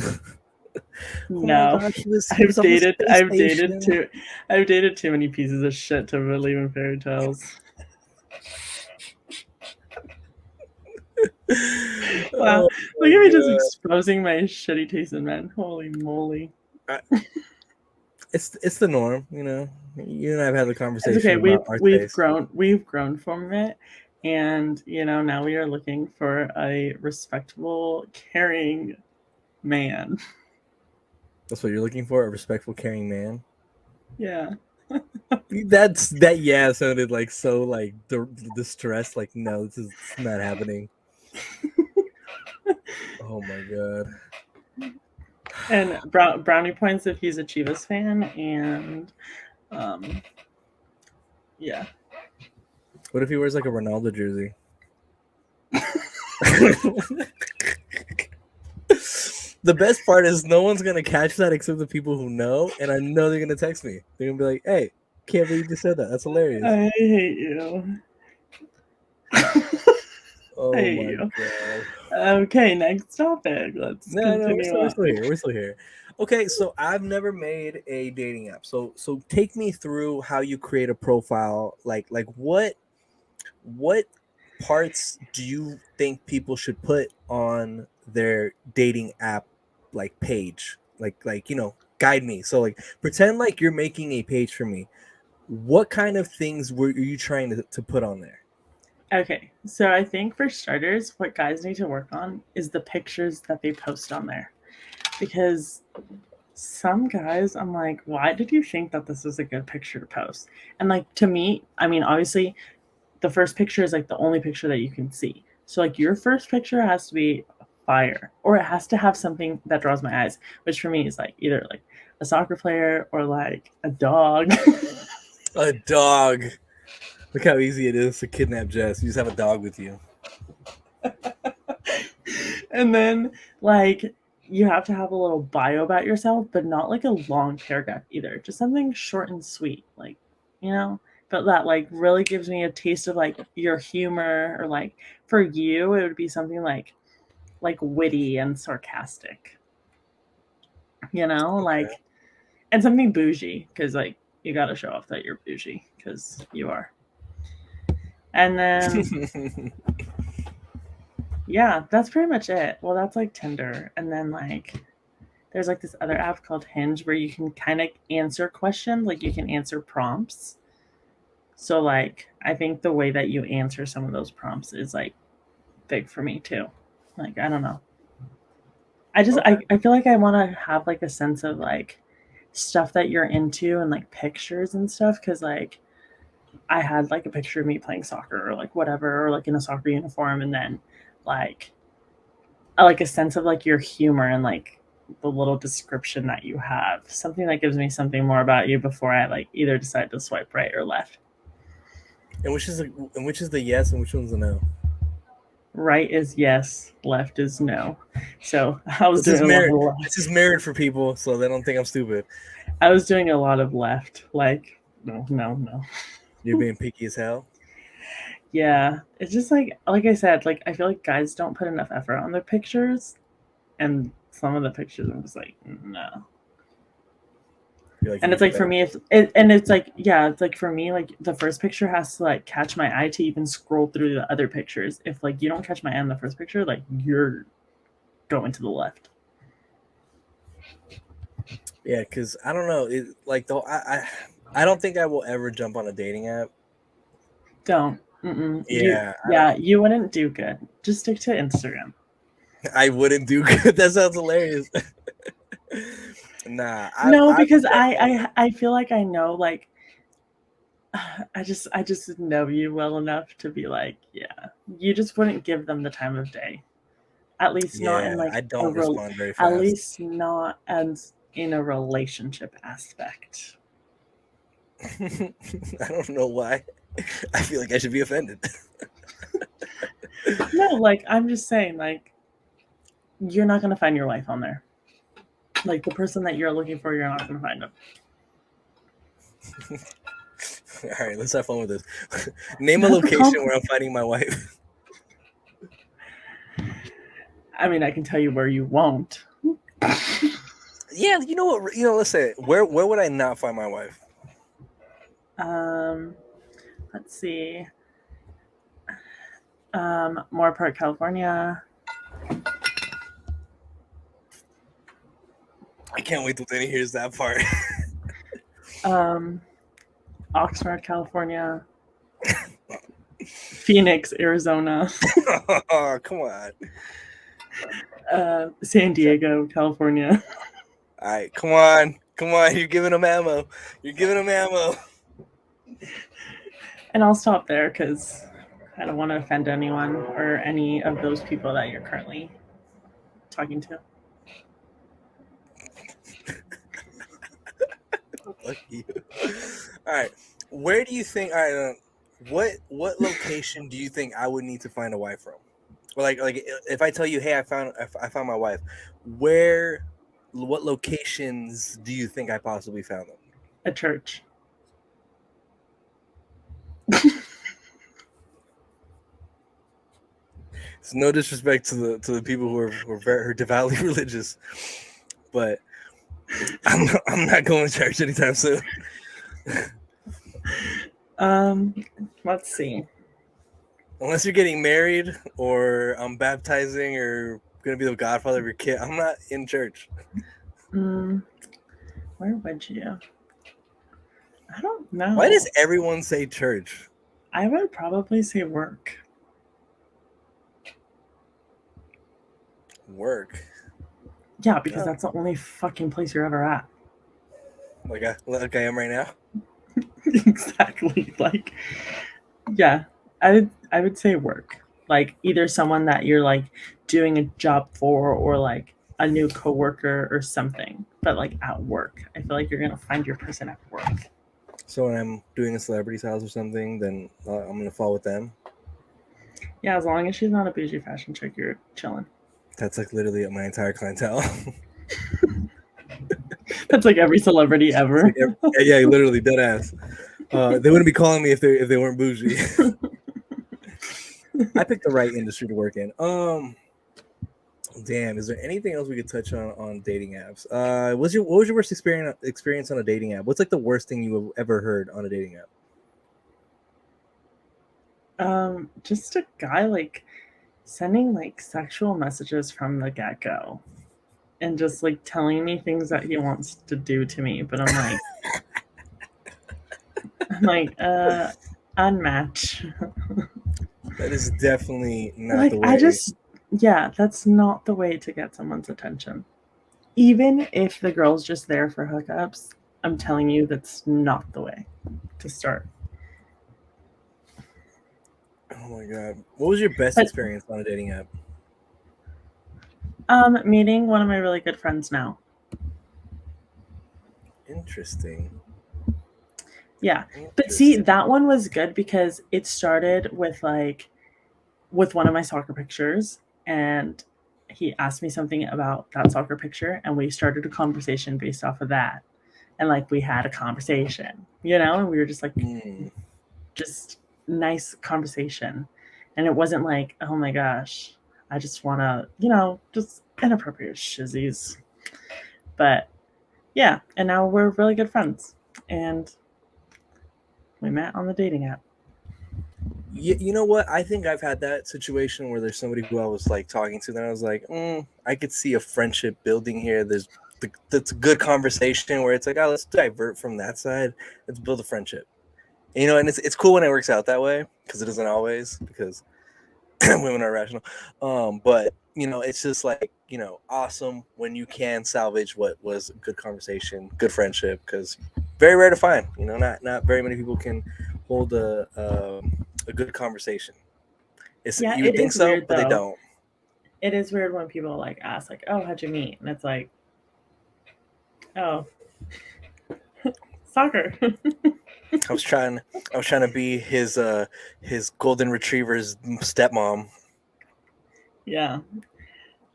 [SPEAKER 1] Oh my
[SPEAKER 2] No,
[SPEAKER 1] gosh, he was on the space station.
[SPEAKER 2] I've dated too many pieces of shit to believe in fairy tales. Wow,
[SPEAKER 1] Oh
[SPEAKER 2] look at me just
[SPEAKER 1] my
[SPEAKER 2] exposing my shitty taste in men. Holy moly!
[SPEAKER 1] god. It's the norm, you know. You and I have had the
[SPEAKER 2] It's okay.
[SPEAKER 1] conversation about our taste.
[SPEAKER 2] We've grown from it, and you know now we are looking for a respectable, caring man.
[SPEAKER 1] That's what you're looking for, a respectful, caring man.
[SPEAKER 2] Yeah.
[SPEAKER 1] That yeah sounded like so like distressed. Like no, this is not happening. Oh my god.
[SPEAKER 2] And brownie points if he's a Chivas fan, and um, yeah.
[SPEAKER 1] What if he wears like a Ronaldo jersey? The best part is no one's gonna catch that except the people who know, and I know they're gonna text me. They're gonna be like, "Hey, can't believe you just said that. That's hilarious."
[SPEAKER 2] I hate you. I
[SPEAKER 1] Oh
[SPEAKER 2] hate
[SPEAKER 1] my
[SPEAKER 2] you.
[SPEAKER 1] god.
[SPEAKER 2] Okay, next topic. Let's
[SPEAKER 1] No, we're
[SPEAKER 2] continue
[SPEAKER 1] still, we're
[SPEAKER 2] on.
[SPEAKER 1] still here. We're still here. Okay, so I've never made a dating app. So take me through how you create a profile. Like what parts do you think people should put on their dating app like page? Like guide me. So like pretend like you're making a page for me. What kind of things were you trying to put on there?
[SPEAKER 2] Okay, so I think for starters, what guys need to work on is the pictures that they post on there. Because some guys, I'm like, why did you think that this is a good picture to post? And like to me, I mean, obviously, the first picture is like the only picture that you can see. So like your first picture has to be fire, or it has to have something that draws my eyes, which for me is like either like a soccer player or like a dog.
[SPEAKER 1] A dog. Look how easy it is to kidnap Jess. You just have a dog with you.
[SPEAKER 2] And then like you have to have a little bio about yourself, but not like a long paragraph either. Just something short and sweet, like, you know, but that like really gives me a taste of like your humor, or like for you it would be something like witty and sarcastic, you know,
[SPEAKER 1] Okay.
[SPEAKER 2] like, and something bougie, because like you got to show off that you're bougie because you are. And then yeah, that's pretty much it. Well, that's like Tinder. And then like there's like this other app called Hinge where you can kind of answer questions, like you can answer prompts. So like I think the way that you answer some of those prompts is like big for me too. Like I don't know.
[SPEAKER 1] Okay.
[SPEAKER 2] I feel like I want to have like a sense of like stuff that you're into and like pictures and stuff, cuz like I had like a picture of me playing soccer or like whatever, or like in a soccer uniform, and then like a sense of like your humor and like the little description that you have, something that gives me something more about you before I like either decide to swipe right or left.
[SPEAKER 1] And which is the yes and which one's the no?
[SPEAKER 2] Right is yes, left is no. So I was
[SPEAKER 1] This is
[SPEAKER 2] doing a lot
[SPEAKER 1] married.
[SPEAKER 2] of left.
[SPEAKER 1] This is married for people, so they don't think I'm stupid.
[SPEAKER 2] I was doing a lot of left, like no.
[SPEAKER 1] You're being picky as hell.
[SPEAKER 2] Yeah, it's just like I said, like I feel like guys don't put enough effort on their pictures, and some of the pictures I'm just like no.
[SPEAKER 1] Like
[SPEAKER 2] And it's like for me, it's like yeah, it's like for me, like the first picture has to like catch my eye to even scroll through the other pictures. If like you don't catch my eye on the first picture, like you're going to the left.
[SPEAKER 1] Yeah, because I don't know. It like though I don't think I will ever jump on a dating app.
[SPEAKER 2] Don't. Mm-mm.
[SPEAKER 1] Yeah,
[SPEAKER 2] You wouldn't do good. Just stick to Instagram.
[SPEAKER 1] I wouldn't do good. That sounds hilarious. Nah,
[SPEAKER 2] No,
[SPEAKER 1] I've
[SPEAKER 2] because
[SPEAKER 1] definitely.
[SPEAKER 2] I feel like I know like I just know you well enough to be like, yeah, you just wouldn't give them the time of day. At least not in
[SPEAKER 1] Yeah,
[SPEAKER 2] like
[SPEAKER 1] I don't respond very
[SPEAKER 2] at
[SPEAKER 1] fast.
[SPEAKER 2] least not as in a relationship aspect.
[SPEAKER 1] I don't know why. I feel like I should be offended.
[SPEAKER 2] No, like I'm just saying, like you're not gonna find your wife on there. Like the person that you're looking for, you're not gonna find them.
[SPEAKER 1] All right, let's have fun with this. Name a
[SPEAKER 2] That's a
[SPEAKER 1] location where I'm finding my wife.
[SPEAKER 2] I mean, I can tell you where you won't.
[SPEAKER 1] Yeah, you know what? Let's say it. Where would I not find my wife?
[SPEAKER 2] Um, let's see. Moore Park, California.
[SPEAKER 1] I can't wait till Danny hears that part.
[SPEAKER 2] Oxnard, California. Phoenix, Arizona.
[SPEAKER 1] Oh, come on.
[SPEAKER 2] San Diego, California.
[SPEAKER 1] All right, come on. You're giving them ammo.
[SPEAKER 2] And I'll stop there because I don't want to offend anyone or any of those people that you're currently talking to.
[SPEAKER 1] Fuck you. All right. Where do you think? All right. What location do you think I would need to find a wife from? Or like if I tell you, hey, I found my wife. What locations do you think I possibly found them?
[SPEAKER 2] A church.
[SPEAKER 1] It's no disrespect to the people who are very devoutly religious, but I'm not going to church anytime soon.
[SPEAKER 2] Let's see.
[SPEAKER 1] Unless you're getting married or I'm baptizing or gonna be the godfather of your kid, I'm not in church.
[SPEAKER 2] Where would you? I don't know.
[SPEAKER 1] Why does everyone say church?
[SPEAKER 2] I would probably say work.
[SPEAKER 1] Work.
[SPEAKER 2] Yeah, because that's the only fucking place you're ever at.
[SPEAKER 1] Like I am right now.
[SPEAKER 2] Exactly. Like, yeah, I would say work. Like either someone that you're like doing a job for, or like a new coworker or something. But like at work, I feel like you're gonna find your person at work.
[SPEAKER 1] So when I'm doing a celebrity's house or something, then I'm gonna fall with them.
[SPEAKER 2] Yeah, as long as she's not a bougie fashion chick, you're chilling.
[SPEAKER 1] That's like literally my entire clientele.
[SPEAKER 2] That's like every celebrity ever.
[SPEAKER 1] Yeah, literally dead ass. They wouldn't be calling me if they weren't bougie. I picked the right industry to work in. Damn, is there anything else we could touch on dating apps? What was your worst experience on a dating app? What's like the worst thing you have ever heard on a dating app?
[SPEAKER 2] Just a guy like sending like sexual messages from the get-go and just like telling me things that he wants to do to me, but I'm like unmatch.
[SPEAKER 1] That is definitely not
[SPEAKER 2] Like
[SPEAKER 1] the way.
[SPEAKER 2] yeah, that's not the way to get someone's attention. Even if the girl's just there for hookups, I'm telling you that's not the way to start.
[SPEAKER 1] Oh my god. What was your best
[SPEAKER 2] But
[SPEAKER 1] experience on a dating app?
[SPEAKER 2] meeting one of my really good friends now.
[SPEAKER 1] Interesting.
[SPEAKER 2] Yeah. But see,
[SPEAKER 1] Interesting.
[SPEAKER 2] that one was good because it started with one of my soccer pictures, and he asked me something about that soccer picture, and we started a conversation based off of that. And like we had a conversation, and we were just like
[SPEAKER 1] Mm.
[SPEAKER 2] just nice conversation. And it wasn't like, oh my gosh, I just wanna, just inappropriate shizzies. But yeah, and now we're really good friends. And we met on the dating app.
[SPEAKER 1] You know what? I think I've had that situation where there's somebody who I was like talking to, then I was like, I could see a friendship building here. That's a good conversation where it's like, oh, let's divert from that side. Let's build a friendship. And it's cool when it works out that way because it doesn't always because women are rational. But it's just like awesome when you can salvage what was a good conversation, good friendship, because very rare to find. Not very many people can hold a good conversation.
[SPEAKER 2] Yeah,
[SPEAKER 1] You
[SPEAKER 2] it
[SPEAKER 1] would think
[SPEAKER 2] is
[SPEAKER 1] so,
[SPEAKER 2] weird
[SPEAKER 1] but they
[SPEAKER 2] though.
[SPEAKER 1] don't.
[SPEAKER 2] It is weird when people like ask like, "Oh, how'd you meet?" And it's like, "Oh, soccer."
[SPEAKER 1] I was trying to be his golden retriever's stepmom.
[SPEAKER 2] Yeah,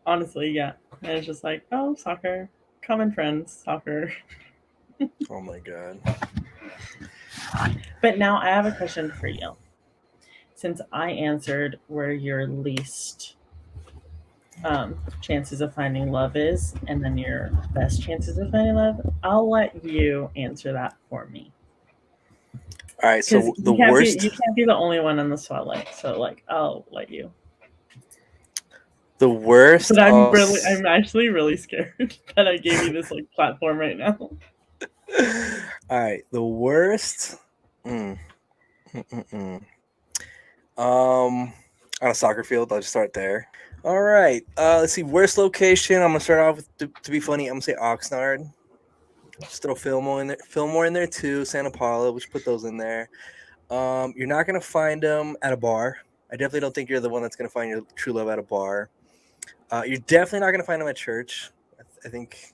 [SPEAKER 2] honestly, yeah. And it's just like, "Oh, soccer, common friends, soccer."
[SPEAKER 1] Oh my god.
[SPEAKER 2] But now I have a question for you. Since I answered where your least chances of finding love is, and then your best chances of finding love, I'll let you answer that for me.
[SPEAKER 1] All right,
[SPEAKER 2] Because
[SPEAKER 1] so the worst,
[SPEAKER 2] you can't be the only one in the spotlight. So like I'll let you.
[SPEAKER 1] the worst.
[SPEAKER 2] But I'm actually really scared that I gave you this like platform right now.
[SPEAKER 1] All right, the worst. Mm, mm, mm, mm. Um, on a soccer field, I'll just start there. All right. Let's see. Worst location. I'm gonna start off with to be funny. I'm gonna say Oxnard. Just throw Fillmore in there too. Santa Paula. We should put those in there. You're not gonna find them at a bar. I definitely don't think you're the one that's gonna find your true love at a bar. You're definitely not gonna find them at church. I think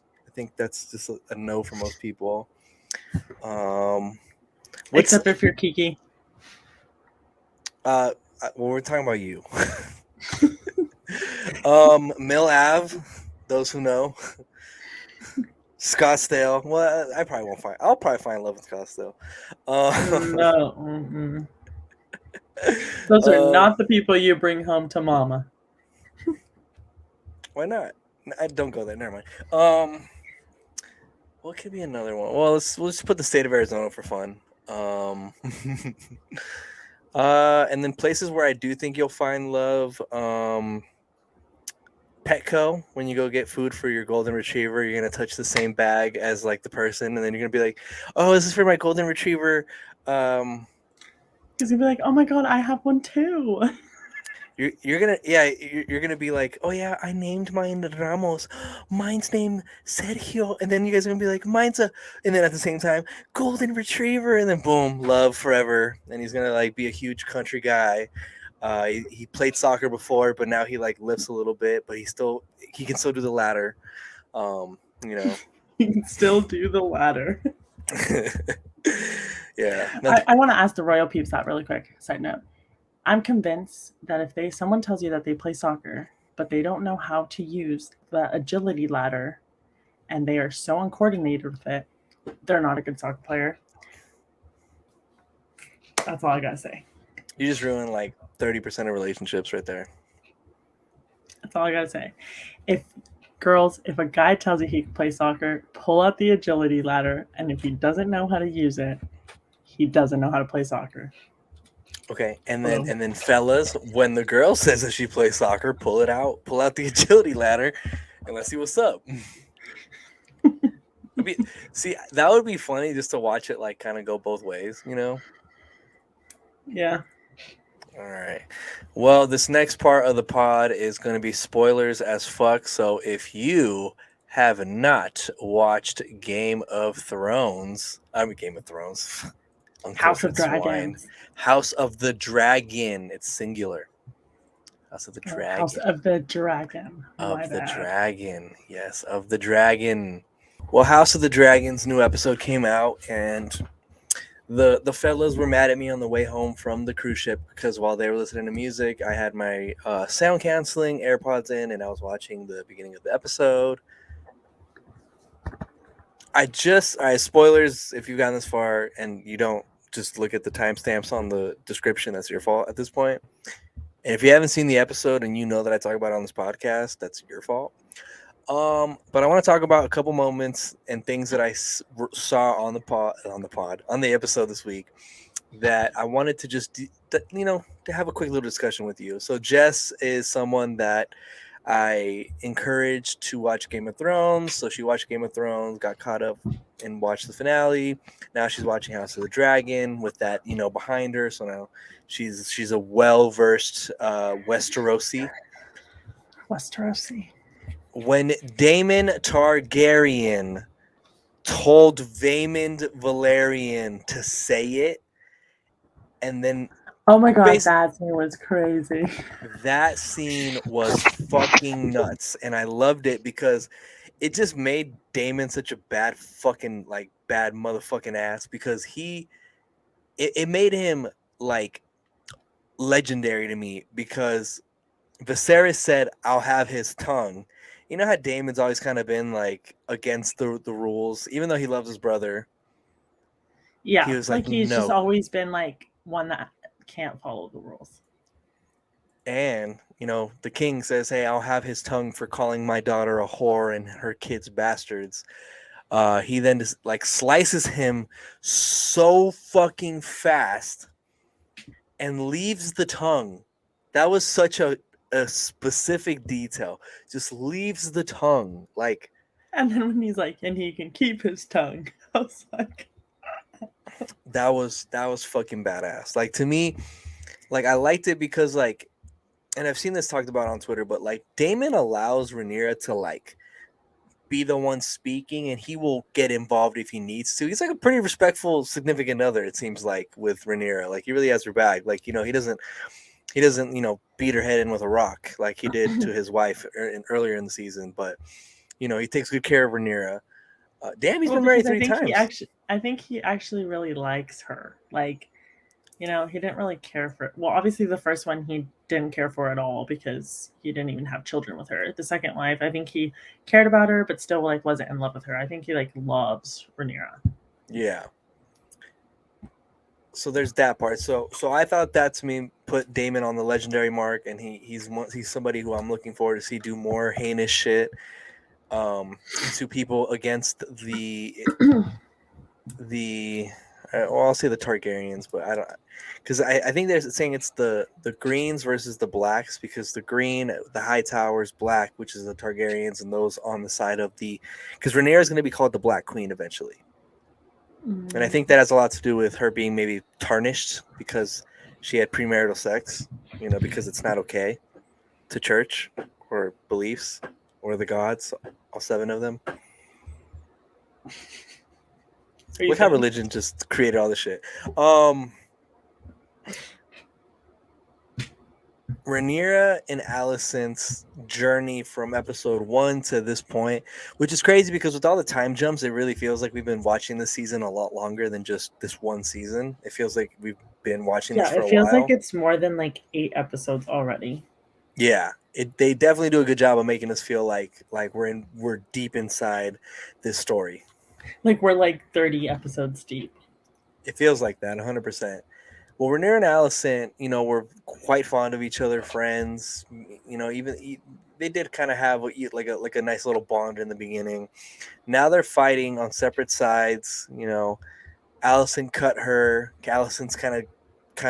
[SPEAKER 1] that's just a no for most people. Um, what's
[SPEAKER 2] Except if you're Kiki.
[SPEAKER 1] well, we're talking about you. Mill Ave. Those who know. Scottsdale. Well, I probably won't find. I'll probably find love in Scottsdale.
[SPEAKER 2] No. Mm-mm. Those are
[SPEAKER 1] Uh,
[SPEAKER 2] not the people you bring home to mama.
[SPEAKER 1] why not? I don't go there. Never mind. What could be another one? Well, we'll just put the state of Arizona for fun. Um, and then places where I do think you'll find love. Petco, when you go get food for your golden retriever, you're gonna touch the same bag as like the person, and then you're gonna be like, "Oh, this is for my golden retriever." Um,
[SPEAKER 2] He's gonna be like, "Oh my god, I have one too."
[SPEAKER 1] you're gonna be like, "Oh yeah, I named mine Ramos, mine's named Sergio," and then you guys are gonna be like, "Mine's a," and then at the same time, golden retriever, and then boom, love forever, and he's gonna like be a huge country guy. He played soccer before, but now he like lifts a little bit, but he can still do the ladder. You know.
[SPEAKER 2] You can still do the ladder.
[SPEAKER 1] Yeah.
[SPEAKER 2] I want to ask the royal peeps that really quick. Side note: I'm convinced that if someone tells you that they play soccer, but they don't know how to use the agility ladder, and they are so uncoordinated with it, they're not a good soccer player. That's all I gotta say.
[SPEAKER 1] You just ruined like 30% of relationships right there.
[SPEAKER 2] That's all I gotta say. If if a guy tells you he can play soccer, pull out the agility ladder, and if he doesn't know how to use it, he doesn't know how to play soccer.
[SPEAKER 1] Okay, and then
[SPEAKER 2] Boom.
[SPEAKER 1] and then fellas, when the girl says that she plays soccer, pull out the agility ladder, and let's see what's up. See, that would be funny just to watch it like kind of go both ways, you know?
[SPEAKER 2] Yeah.
[SPEAKER 1] All right. Well, this next part of the pod is going to be spoilers as fuck. So if you have not watched Game of Thrones,
[SPEAKER 2] House of
[SPEAKER 1] Uncultured swine.
[SPEAKER 2] Dragons.
[SPEAKER 1] House of the Dragon. It's singular. House of the
[SPEAKER 2] Oh, House
[SPEAKER 1] Dragon.
[SPEAKER 2] of the Dragon. My
[SPEAKER 1] Of the
[SPEAKER 2] bad.
[SPEAKER 1] Dragon. Yes, of the Dragon. Well, House of the Dragon's new episode came out, and the fellas were mad at me on the way home from the cruise ship because while they were listening to music, I had my sound canceling AirPods in, and I was watching the beginning of the episode. All right, spoilers. If you've gotten this far and you don't just look at the timestamps on the description, that's your fault at this point. And if you haven't seen the episode and you know that I talk about it on this podcast, that's your fault. But I want to talk about a couple moments and things that I saw on the episode this week that I wanted to just, to have a quick little discussion with you. So Jess is someone that I encouraged to watch Game of Thrones. So she watched Game of Thrones, got caught up and watched the finale. Now she's watching House of the Dragon with that, behind her. So now she's a well-versed Westerosi.
[SPEAKER 2] Westerosi.
[SPEAKER 1] When Daemon Targaryen told Vaemond Valerian to say it, and then
[SPEAKER 2] oh my god, that scene was crazy.
[SPEAKER 1] That scene was fucking nuts, and I loved it because it just made Daemon such a bad motherfucking ass because it made him like legendary to me because Viserys said, "I'll have his tongue." You know how Daemon's always kind of been like against the rules, even though he loves his brother.
[SPEAKER 2] Yeah,
[SPEAKER 1] He was
[SPEAKER 2] like he's
[SPEAKER 1] no.
[SPEAKER 2] just always been like one that can't follow the rules.
[SPEAKER 1] And the king says, "Hey, I'll have his tongue for calling my daughter a whore and her kids bastards." He then just like slices him so fucking fast and leaves the tongue. That was such a specific detail. Just leaves the tongue, like.
[SPEAKER 2] And then when he's like, and he can keep his tongue, I was like,
[SPEAKER 1] that was fucking badass. Like, to me, like, I liked it because, like, and I've seen this talked about on Twitter, but like Daemon allows Rhaenyra to like be the one speaking, and he will get involved if he needs to. He's like a pretty respectful significant other, it seems like, with Rhaenyra. Like, he really has her back. Like, he doesn't beat her head in with a rock like he did to his wife earlier in the season, but he takes good care of Rhaenyra. Damn, he's been married 3 times.
[SPEAKER 2] I think he actually really likes her. Like, he didn't really care for. Well, obviously the first one he didn't care for at all because he didn't even have children with her. The second wife, I think he cared about her, but still like wasn't in love with her. I think he like loves Rhaenyra.
[SPEAKER 1] Yeah. So there's that part. So I thought that, to me, put Daemon on the legendary mark, and he's somebody who I'm looking forward to see do more heinous shit to people against I'll say the Targaryens, but I don't, because I think they're saying it's the Greens versus the Blacks, because the High Tower is black, which is the Targaryens, and those on the side of because Rhaenyra is going to be called the Black Queen eventually. And I think that has a lot to do with her being maybe tarnished because she had premarital sex, because it's not okay to church or beliefs or the gods, all 7 of them. Look how religion just created all this shit. Rhaenyra and Alicent's journey from episode 1 to this point, which is crazy because with all the time jumps, it really feels like we've been watching this season a lot longer than just this one season. It feels like we've been watching this for a while.
[SPEAKER 2] Yeah, it feels like it's more than like 8 episodes already.
[SPEAKER 1] Yeah, they definitely do a good job of making us feel like we're deep inside this story.
[SPEAKER 2] Like we're like 30 episodes deep.
[SPEAKER 1] It feels like that, 100%. Well, Rhaenyra and Alicent, were quite fond of each other, friends. Even they did kind of have like a nice little bond in the beginning. Now they're fighting on separate sides. Alicent cut her. Alicent's kind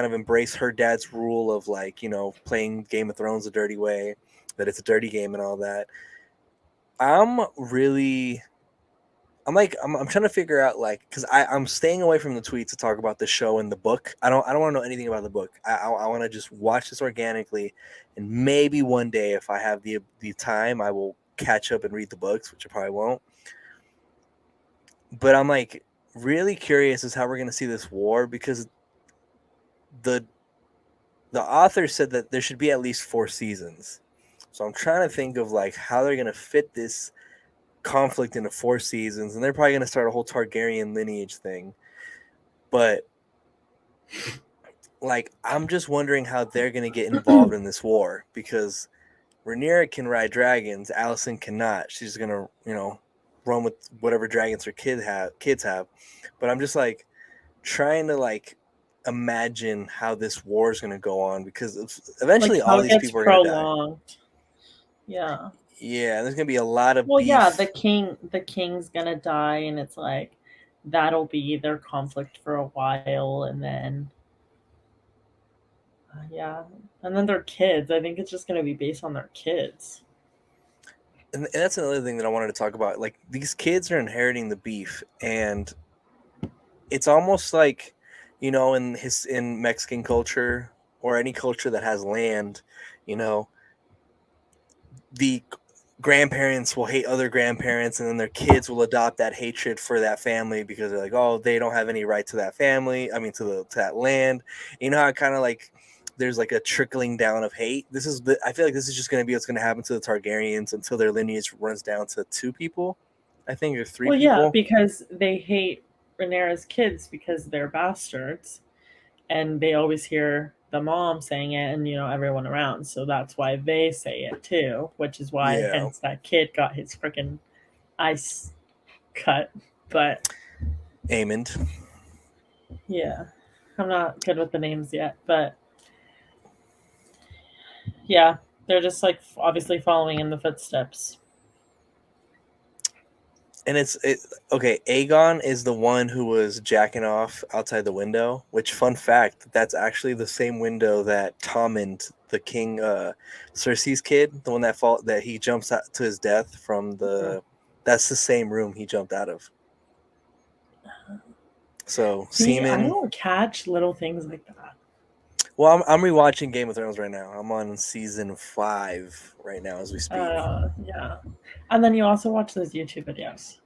[SPEAKER 1] of embraced her dad's rule of like playing Game of Thrones a dirty way, that it's a dirty game and all that. I'm trying to figure out, like, because I'm staying away from the tweets to talk about the show and the book. I don't want to know anything about the book. I want to just watch this organically, and maybe one day, if I have the time, I will catch up and read the books, which I probably won't. But I'm like, really curious is how we're going to see this war, because the author said that there should be at least 4 seasons. So I'm trying to think of like how they're going to fit this conflict into 4 seasons, and they're probably going to start a whole Targaryen lineage thing. But like, I'm just wondering how they're going to get involved in this war, because Rhaenyra can ride dragons, Alicent cannot. She's going to, run with whatever dragons her kids have. But I'm just like trying to like imagine how this war is going to go on, because eventually
[SPEAKER 2] Like how
[SPEAKER 1] all
[SPEAKER 2] it
[SPEAKER 1] these
[SPEAKER 2] gets
[SPEAKER 1] people are going to die.
[SPEAKER 2] prolonged. Yeah.
[SPEAKER 1] Yeah, there's going to be a lot of
[SPEAKER 2] Well,
[SPEAKER 1] beef.
[SPEAKER 2] yeah, the king's gonna die, and it's like that'll be their conflict for a while, and then yeah, and then their kids. I think it's just gonna be based on their kids.
[SPEAKER 1] And that's another thing that I wanted to talk about. Like, these kids are inheriting the beef, and it's almost like, in Mexican culture or any culture that has land, you know, the grandparents will hate other grandparents, and then their kids will adopt that hatred for that family because they're like, oh, they don't have any right to that family. I mean, to that land. You know how it kind of like there's like a trickling down of hate. I feel like this is just going to be what's going to happen to the Targaryens until their lineage runs down to 2 people, I think, or 3
[SPEAKER 2] Well, yeah,
[SPEAKER 1] people.
[SPEAKER 2] because they hate Rhaenyra's kids because they're bastards, and they always hear the mom saying it, and everyone around. So that's why they say it too, which is why
[SPEAKER 1] Yeah.
[SPEAKER 2] hence that kid got his freaking ice cut. But
[SPEAKER 1] Aemond.
[SPEAKER 2] yeah, I'm not good with the names yet, but yeah, they're just like obviously following in the footsteps.
[SPEAKER 1] And okay. Aegon is the one who was jacking off outside the window. Which, fun fact, that's actually the same window that Tormund, the king, Cersei's kid, the one that he jumps out to his death from the. That's the same room he jumped out of. So
[SPEAKER 2] See, I
[SPEAKER 1] semen.
[SPEAKER 2] don't catch little things like that.
[SPEAKER 1] Well, I'm rewatching Game of Thrones right now. I'm on season 5 right now as we speak.
[SPEAKER 2] Yeah. And then you also watch those YouTube videos.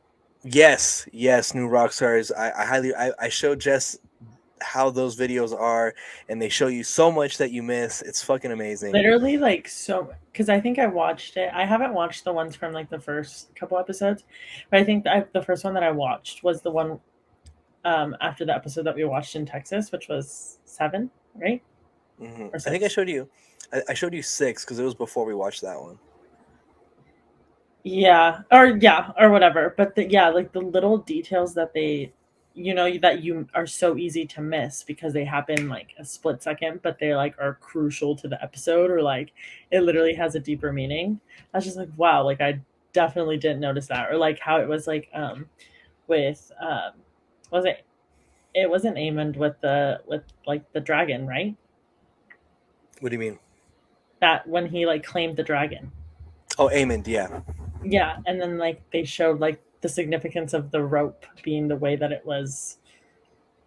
[SPEAKER 1] Yes, New rock stars. I showed Jess how those videos are, and they show you so much that you miss. It's fucking amazing.
[SPEAKER 2] Literally, like, so, because I think I watched it. I haven't watched the ones from like the first couple episodes, but I think the first one that I watched was the one after the episode that we watched in Texas, which was 7, right?
[SPEAKER 1] Mm-hmm.
[SPEAKER 2] Or
[SPEAKER 1] I think I
[SPEAKER 2] 6.
[SPEAKER 1] showed you. I showed you 6 because it was before we watched that one.
[SPEAKER 2] Yeah, or whatever. But yeah, like the little details that that you are so easy to miss because they happen like a split second, but they like are crucial to the episode, or like it literally has a deeper meaning. I was just like, wow, like I definitely didn't notice that. Or like how it was like with was it wasn't Aemond with like the dragon, right?
[SPEAKER 1] What do you mean?
[SPEAKER 2] That when he like claimed the dragon.
[SPEAKER 1] Oh, Aemond, yeah.
[SPEAKER 2] Yeah, and then like they showed like the significance of the rope being the way that it was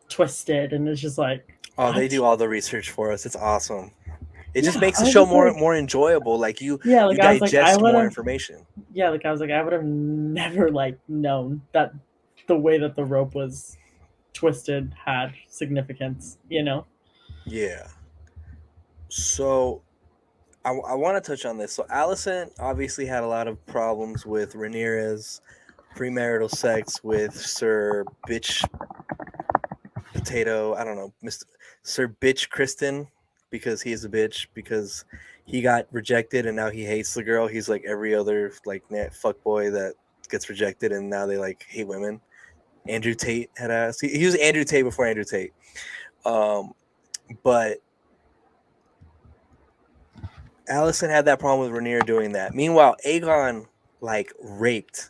[SPEAKER 2] twisted, and it's just like,
[SPEAKER 1] Oh, they
[SPEAKER 2] what?
[SPEAKER 1] do all the research for us. It's awesome. It just
[SPEAKER 2] Yeah,
[SPEAKER 1] makes
[SPEAKER 2] I
[SPEAKER 1] the
[SPEAKER 2] was
[SPEAKER 1] show
[SPEAKER 2] just
[SPEAKER 1] more
[SPEAKER 2] like,
[SPEAKER 1] more enjoyable. Like, you
[SPEAKER 2] yeah,
[SPEAKER 1] you
[SPEAKER 2] like I was like, I
[SPEAKER 1] digest
[SPEAKER 2] would
[SPEAKER 1] more
[SPEAKER 2] have,
[SPEAKER 1] information.
[SPEAKER 2] yeah, like I was like, I would have never like known that the way that the rope was twisted had significance,
[SPEAKER 1] Yeah. So I want to touch on this. So Alicent obviously had a lot of problems with Rhaenyra's premarital sex with Sir Bitch Potato. I don't know, Mr. Sir Bitch Kristen, because he is a bitch, because he got rejected and now he hates the girl. He's like every other like fuck boy that gets rejected, and now they like hate women. Andrew Tate had asked. He was Andrew Tate before Andrew Tate. But Alicent had that problem with Rhaenyra doing that. Meanwhile, Aegon like raped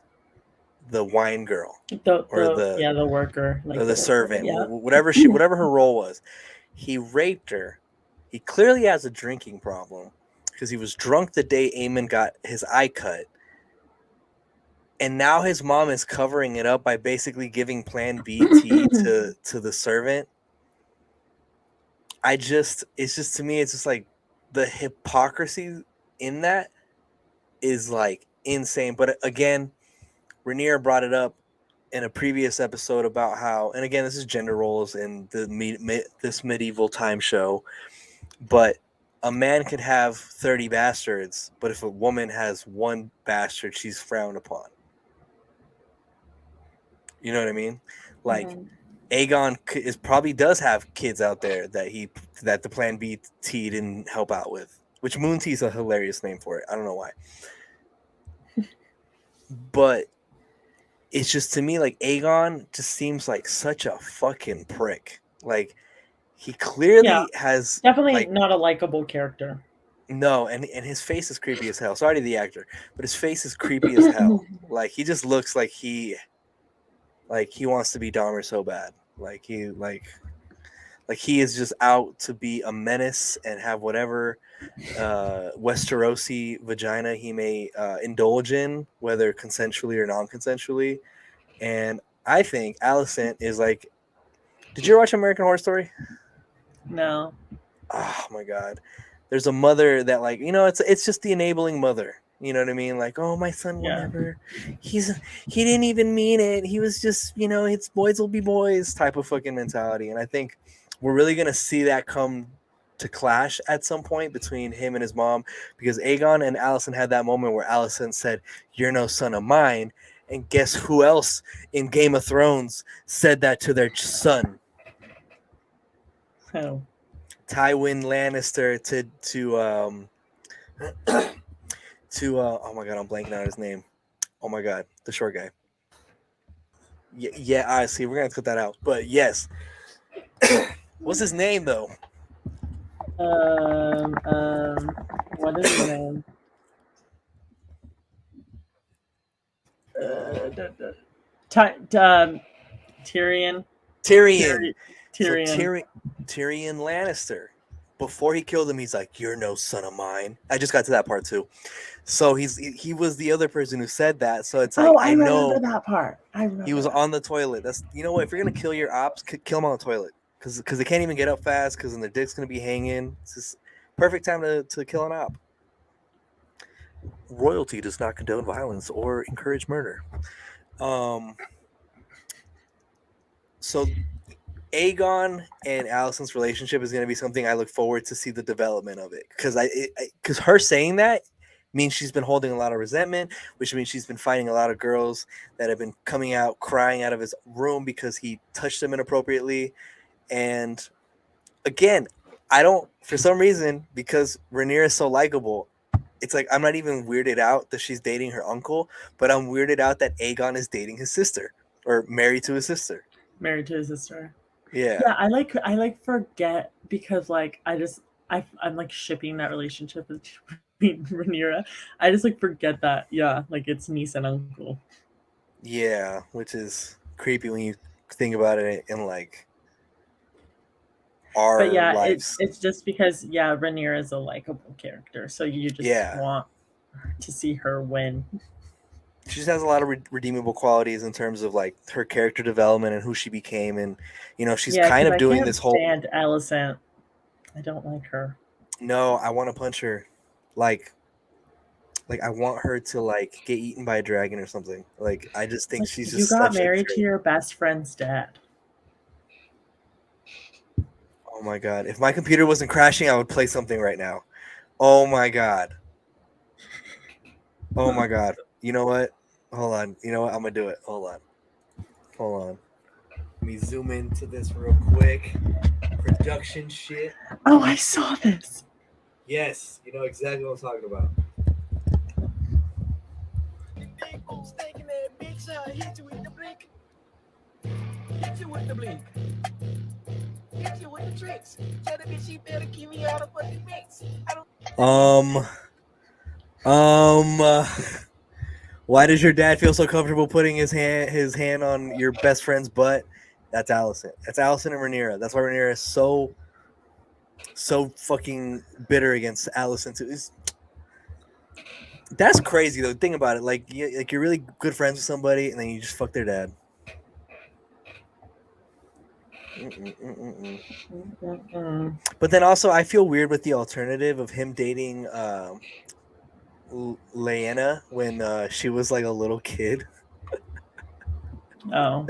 [SPEAKER 1] the wine girl, or
[SPEAKER 2] the worker, like
[SPEAKER 1] the
[SPEAKER 2] the worker,
[SPEAKER 1] servant,
[SPEAKER 2] yeah.
[SPEAKER 1] whatever her role was. He raped her. He clearly has a drinking problem because he was drunk the day Aemon got his eye cut. And now his mom is covering it up by basically giving Plan B tea to the servant. It's just, to me, it's just like the hypocrisy in that is like insane. But again, Rhaenyra brought it up. in a previous episode about how, and again, this is gender roles in this medieval time show, but a man could have 30 bastards, but if a woman has one bastard, she's frowned upon. You know what I mean? Like Aegon probably does have kids out there that the Plan B T didn't help out with. Which Moon Tea is a hilarious name for it. I don't know why. But it's just, to me, like, Aegon just seems like such a fucking prick. Like, he clearly has
[SPEAKER 2] definitely
[SPEAKER 1] like
[SPEAKER 2] not a likable character.
[SPEAKER 1] no, and his face is creepy as hell. Sorry to the actor, but his face is creepy as hell. Like, he just looks like he wants to be Dahmer so bad. Like he is just out to be a menace and have whatever Westerosi vagina he may indulge in, whether consensually or non-consensually. And I think Alicent is like, did you ever watch American Horror Story?
[SPEAKER 2] No.
[SPEAKER 1] Oh my god. There's a mother that, like, it's just the enabling mother. You know what I mean? Like, oh, my son will never. He didn't even mean it. He was just, it's boys will be boys type of fucking mentality. And I think we're really gonna see that come to clash at some point between him and his mom, because Aegon and Alicent had that moment where Alicent said, "You're no son of mine," and guess who else in Game of Thrones said that to their son?
[SPEAKER 2] Oh.
[SPEAKER 1] Tywin Lannister to oh my god, I'm blanking out his name. Oh my god, the short guy. Yeah, I see. We're gonna cut that out. But yes, what's his name though?
[SPEAKER 2] What is his name? Tyrion.
[SPEAKER 1] Tyrion.
[SPEAKER 2] Tyrion.
[SPEAKER 1] So Tyrion Lannister. Before he killed him, he's like, "You're no son of mine." I just got to that part too. So he was the other person who said that. So it's like, I know
[SPEAKER 2] that part.
[SPEAKER 1] he was on the toilet. That's, you know what? If you're gonna kill your ops, kill him on the toilet, because they can't even get up fast, because then their dick's gonna be hanging. It's just perfect time to kill an op. RoyalTea does not condone violence or encourage murder. So Aegon and Alicent's relationship is going to be something I look forward to see the development of it, because her saying that means she's been holding a lot of resentment, which means she's been fighting a lot of girls that have been coming out crying out of his room because he touched them inappropriately. And again, I don't, for some reason, because Rhaenyra is so likable, it's like I'm not even weirded out that she's dating her uncle, but I'm weirded out that Aegon is dating his sister, or married to his sister.
[SPEAKER 2] Married to his sister.
[SPEAKER 1] Yeah.
[SPEAKER 2] I like forget, because like I'm like shipping that relationship between Rhaenyra. I just like forget that, like it's niece and uncle.
[SPEAKER 1] Yeah, which is creepy when you think about it in like our lives.
[SPEAKER 2] It's just because Rhaenyra is a likable character, so you just want to see her win.
[SPEAKER 1] She just has a lot of redeemable qualities in terms of like her character development and who she became, and she's kind of doing this whole.
[SPEAKER 2] And Alicent, I don't like her.
[SPEAKER 1] No, I want to punch her, like I want her to like get eaten by a dragon or something. Like, I just think she's just.
[SPEAKER 2] You got married to your best friend's dad.
[SPEAKER 1] Oh my god! If my computer wasn't crashing, I would play something right now. Oh my god! Oh my god! You know what? Hold on. You know what? I'm gonna do it. Hold on. Let me zoom into this real quick. Production shit.
[SPEAKER 2] Oh, I saw this.
[SPEAKER 1] Yes, you know exactly what I'm talking about. Hit you with the blink. Hit you with the blink. Hit you with the tricks. Tell the bitch she better keep me out of fucking mix. Why does your dad feel so comfortable putting his hand on your best friend's butt? That's Alicent. That's Alicent and Rhaenyra. That's why Rhaenyra is so fucking bitter against Alicent too. That's crazy though. Think about it. Like you're really good friends with somebody, and then you just fuck their dad. But then also, I feel weird with the alternative of him dating Lyanna when she was like a little kid.
[SPEAKER 2] Oh.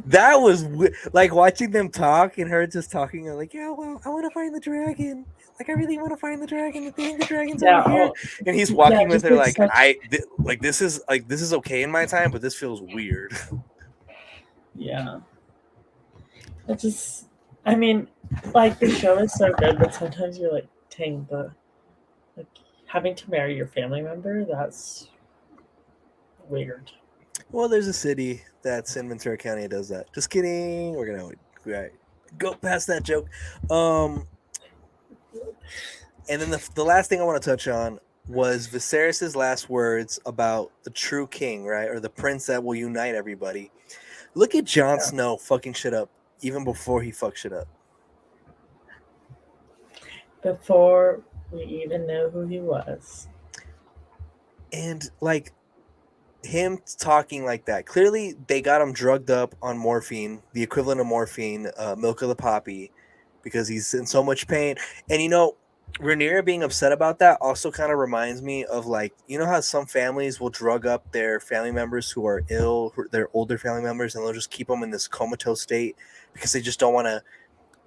[SPEAKER 1] That was like watching them talk and her just talking like, yeah, well, I want to find the dragon. Like, I really want to find the dragon. I think the dragon's over
[SPEAKER 2] Yeah.
[SPEAKER 1] here.
[SPEAKER 2] Oh.
[SPEAKER 1] And he's
[SPEAKER 2] Yeah.
[SPEAKER 1] walking with
[SPEAKER 2] Just
[SPEAKER 1] her
[SPEAKER 2] like
[SPEAKER 1] like,
[SPEAKER 2] such.
[SPEAKER 1] this is okay in my time, but this feels weird.
[SPEAKER 2] Yeah. It just. I mean, like the show is so good, but sometimes you're like, dang, the like having to marry your family member. That's weird.
[SPEAKER 1] Well, there's a city that's in Ventura County that does that. Just kidding. We're gonna go past that joke. Um, and then the last thing I want to touch on was Viserys's last words about the true king, right, or the prince that will unite everybody. Look at Jon
[SPEAKER 2] Yeah.
[SPEAKER 1] Snow fucking shit up even before he fucks shit up.
[SPEAKER 2] Before we even know who he was.
[SPEAKER 1] And like him talking like that, clearly they got him drugged up on morphine, the equivalent of morphine, milk of the poppy, because he's in so much pain. And Rhaenyra being upset about that also kind of reminds me of, like, how some families will drug up their family members who are ill, their older family members, and they'll just keep them in this comatose state because they just don't want to.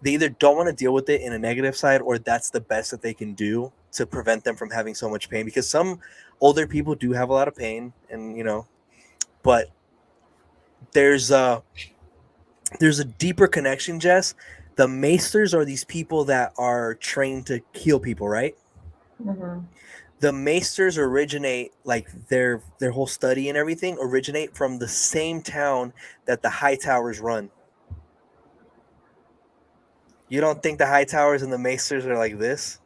[SPEAKER 1] They either don't want to deal with it in a negative side, or that's the best that they can do to prevent them from having so much pain. Because some older people do have a lot of pain, and but there's a deeper connection, Jess. The maesters are these people that are trained to heal people, right?
[SPEAKER 2] Mm-hmm.
[SPEAKER 1] The maesters originate, like, their whole study and everything originate from the same town that the high towers run. You don't think the high towers and the maesters are like this,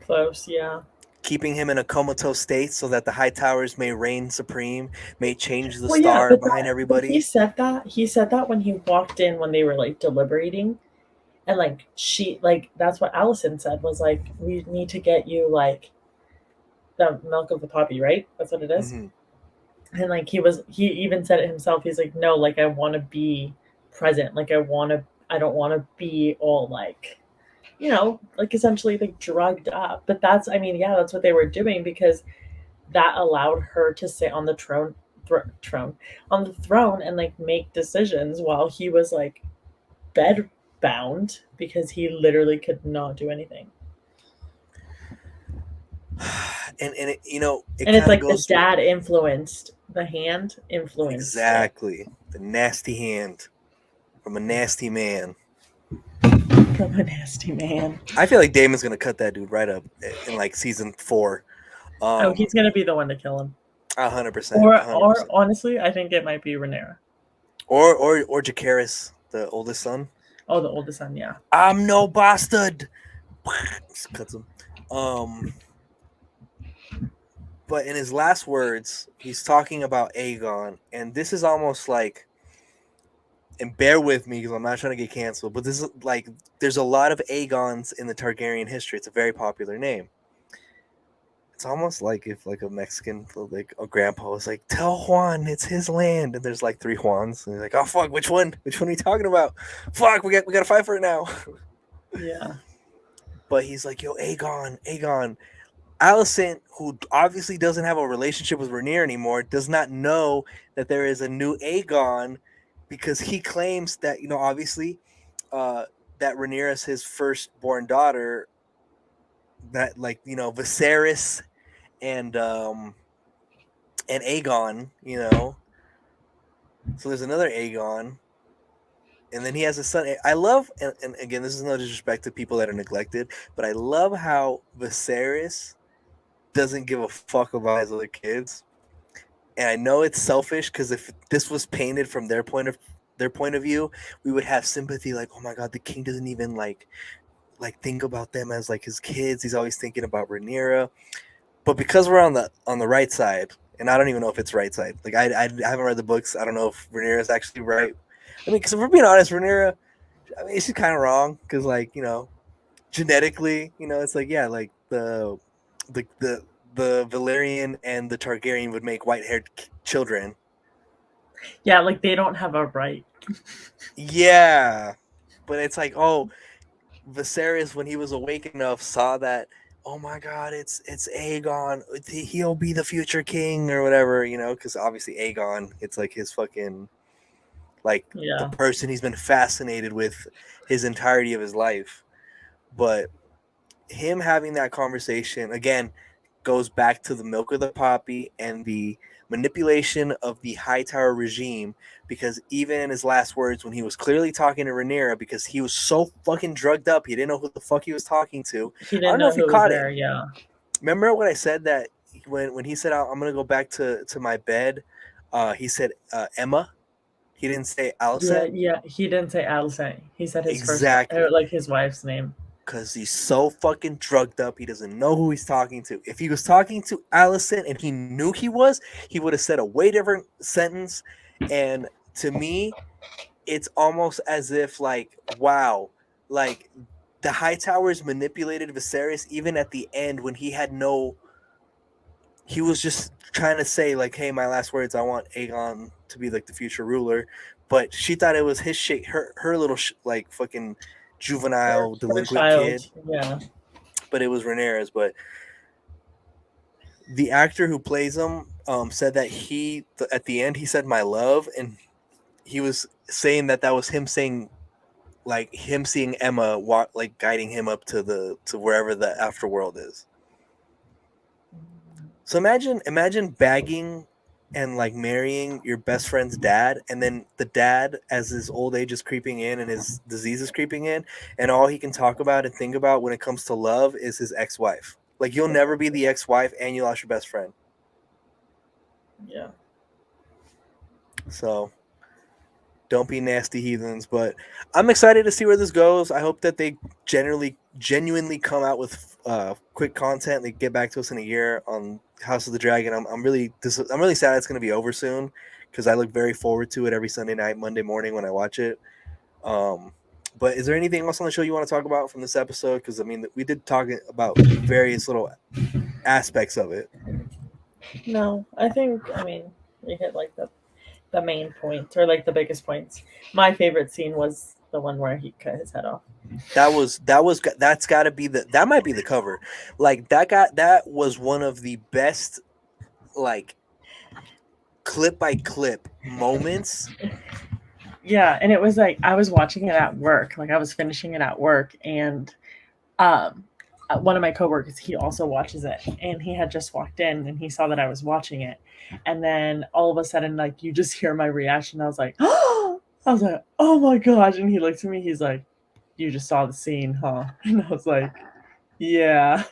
[SPEAKER 2] Close. Yeah.
[SPEAKER 1] keeping him in a comatose state so that the high towers may reign supreme, may change the
[SPEAKER 2] Well, yeah,
[SPEAKER 1] star
[SPEAKER 2] but
[SPEAKER 1] behind
[SPEAKER 2] he
[SPEAKER 1] everybody?
[SPEAKER 2] said that. He said that when he walked in when they were like deliberating, and like that's what Allison said was like, we need to get you like the milk of the poppy, right? That's what it is.
[SPEAKER 1] Mm-hmm.
[SPEAKER 2] And like he even said it himself. He's like, no, like I want to be present. Like I don't want to be all like like essentially like drugged up. But that's, I mean, yeah, that's what they were doing because that allowed her to sit on the throne on the throne and like make decisions while he was like bed bound because he literally could not do anything.
[SPEAKER 1] And it
[SPEAKER 2] And it's
[SPEAKER 1] kind of
[SPEAKER 2] like the
[SPEAKER 1] goes with.
[SPEAKER 2] dad influenced the hand influenced it
[SPEAKER 1] Exactly. The nasty hand from a nasty man.
[SPEAKER 2] from a nasty man.
[SPEAKER 1] I feel like Damon's gonna cut that dude right up in like season 4.
[SPEAKER 2] Oh, he's gonna be the one to kill him.
[SPEAKER 1] 100%,
[SPEAKER 2] Or
[SPEAKER 1] 100%.
[SPEAKER 2] honestly, I think it might be Rhaenyra.
[SPEAKER 1] Or Jacaerys, the oldest son.
[SPEAKER 2] Oh, the oldest son, yeah.
[SPEAKER 1] I'm no bastard. Just cuts him. Um, but in his last words, he's talking about Aegon, and this is almost like, and bear with me because I'm not trying to get canceled, but this is like, there's a lot of Aegons in the Targaryen history. It's a very popular name. It's almost like if like a Mexican, like a grandpa was like, "Tell Juan it's his land," and there's like 3 Juans, and he's like, "Oh fuck, which one? Which one are you talking about? Fuck, we got to fight for it now."
[SPEAKER 2] Yeah.
[SPEAKER 1] But he's like, "Yo, Aegon." Allison, who obviously doesn't have a relationship with Rhaenyra anymore, does not know that there is a new Aegon, because he claims that, obviously, uh, that Rhaenyra is his firstborn daughter. That, like, Viserys and Aegon. So there's another Aegon, and then he has a son. I love, and again, this is no disrespect to people that are neglected, but I love how Viserys doesn't give a fuck about his other kids. And I know it's selfish because if this was painted from their point of view, we would have sympathy. Like, oh my god, the king doesn't even like think about them as like his kids. He's always thinking about Rhaenyra. But because we're on the right side, and I don't even know if it's right side. Like, I haven't read the books. I don't know if Rhaenyra is actually right. I mean, because if we're being honest, Rhaenyra, I mean, she's kind of wrong because, like, genetically, it's like, yeah, like the the the Valyrian and the Targaryen would make white-haired children.
[SPEAKER 2] Yeah, like they don't have a right.
[SPEAKER 1] Yeah, but it's like, oh, Viserys, when he was awake enough, saw that. Oh my God, it's Aegon. He'll be the future king or whatever, because obviously Aegon, it's like his fucking like the
[SPEAKER 2] Yeah.
[SPEAKER 1] person he's been fascinated with his entirety of his life. But him having that conversation again goes back to the milk of the poppy and the manipulation of the Hightower regime, because even in his last words when he was clearly talking to Rhaenyra, because he was so fucking drugged up he didn't know who the fuck he was talking to.
[SPEAKER 2] He
[SPEAKER 1] I
[SPEAKER 2] didn't
[SPEAKER 1] don't know
[SPEAKER 2] know
[SPEAKER 1] if you
[SPEAKER 2] who was
[SPEAKER 1] caught it.
[SPEAKER 2] there. Yeah.
[SPEAKER 1] Remember what I said, that when he said I'm gonna go back to my bed, he said Emma. He didn't say
[SPEAKER 2] Yeah.
[SPEAKER 1] Allison.
[SPEAKER 2] Yeah. He didn't say Addison. He said his first,
[SPEAKER 1] Exactly.
[SPEAKER 2] like his wife's name.
[SPEAKER 1] Because he's so fucking drugged up, he doesn't know who he's talking to. If he was talking to Allison and he knew he would have said a way different sentence. And to me, it's almost as if like, wow, like the Hightowers manipulated Viserys even at the end when he had no. He was just trying to say like, "Hey, my last words. I want Aegon to be like the future ruler," but she thought it was his shit, her little like fucking juvenile
[SPEAKER 2] Her
[SPEAKER 1] delinquent
[SPEAKER 2] child.
[SPEAKER 1] kid.
[SPEAKER 2] Yeah.
[SPEAKER 1] But it was Rhaenyra's. But the actor who plays him said that at the end he said "my love," and he was saying that was him saying like him seeing Emma walk, like guiding him up to wherever the afterworld is. So imagine bagging and like marrying your best friend's dad, and then the dad, as his old age is creeping in and his disease is creeping in, and all he can talk about and think about when it comes to love is his ex-wife. Like, you'll never be the ex-wife and you lost your best friend.
[SPEAKER 2] Yeah.
[SPEAKER 1] So don't be nasty heathens. But I'm excited to see where this goes. I hope that they genuinely come out with quick content. They get back to us in a year on House of the Dragon. I'm really sad it's going to be over soon, because I look very forward to it every Sunday night, Monday morning when I watch it. But is there anything else on the show you want to talk about from this episode? Because I mean, we did talk about various little aspects of it.
[SPEAKER 2] No, I mean, we hit like the main points, or like the biggest points. My favorite scene was the one where he cut his head off.
[SPEAKER 1] That's got to be that might be the cover. Like, that was one of the best, like, clip by clip moments.
[SPEAKER 2] Yeah, and it was like I was watching it at work. Like I was finishing it at work, and um one of my coworkers, he also watches it, and he had just walked in and he saw that I was watching it. And then all of a sudden, like, you just hear my reaction. I was like, oh, I was like, oh my gosh. And he looked at me, he's like, you just saw the scene, huh? And I was like, yeah.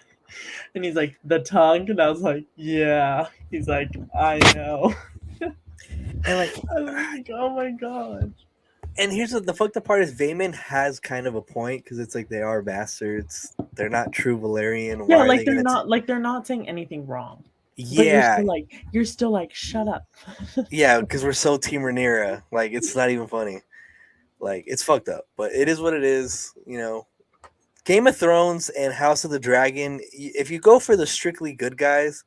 [SPEAKER 2] And he's like, the tongue? And I was like, yeah. He's like, I know.
[SPEAKER 1] And like,
[SPEAKER 2] I was like, oh my god.
[SPEAKER 1] and here's the fucked up part is Vayman has kind of a point, because it's like they are bastards. They're not true Valerian.
[SPEAKER 2] Yeah,
[SPEAKER 1] Why are
[SPEAKER 2] like
[SPEAKER 1] they gonna?
[SPEAKER 2] they're not saying anything wrong. But
[SPEAKER 1] Yeah,
[SPEAKER 2] you're still like, shut up.
[SPEAKER 1] yeah, because we're so Team Rhaenyra. Like, it's not even funny. Like, it's fucked up, but it is what it is. Game of Thrones and House of the Dragon. If you go for the strictly good guys,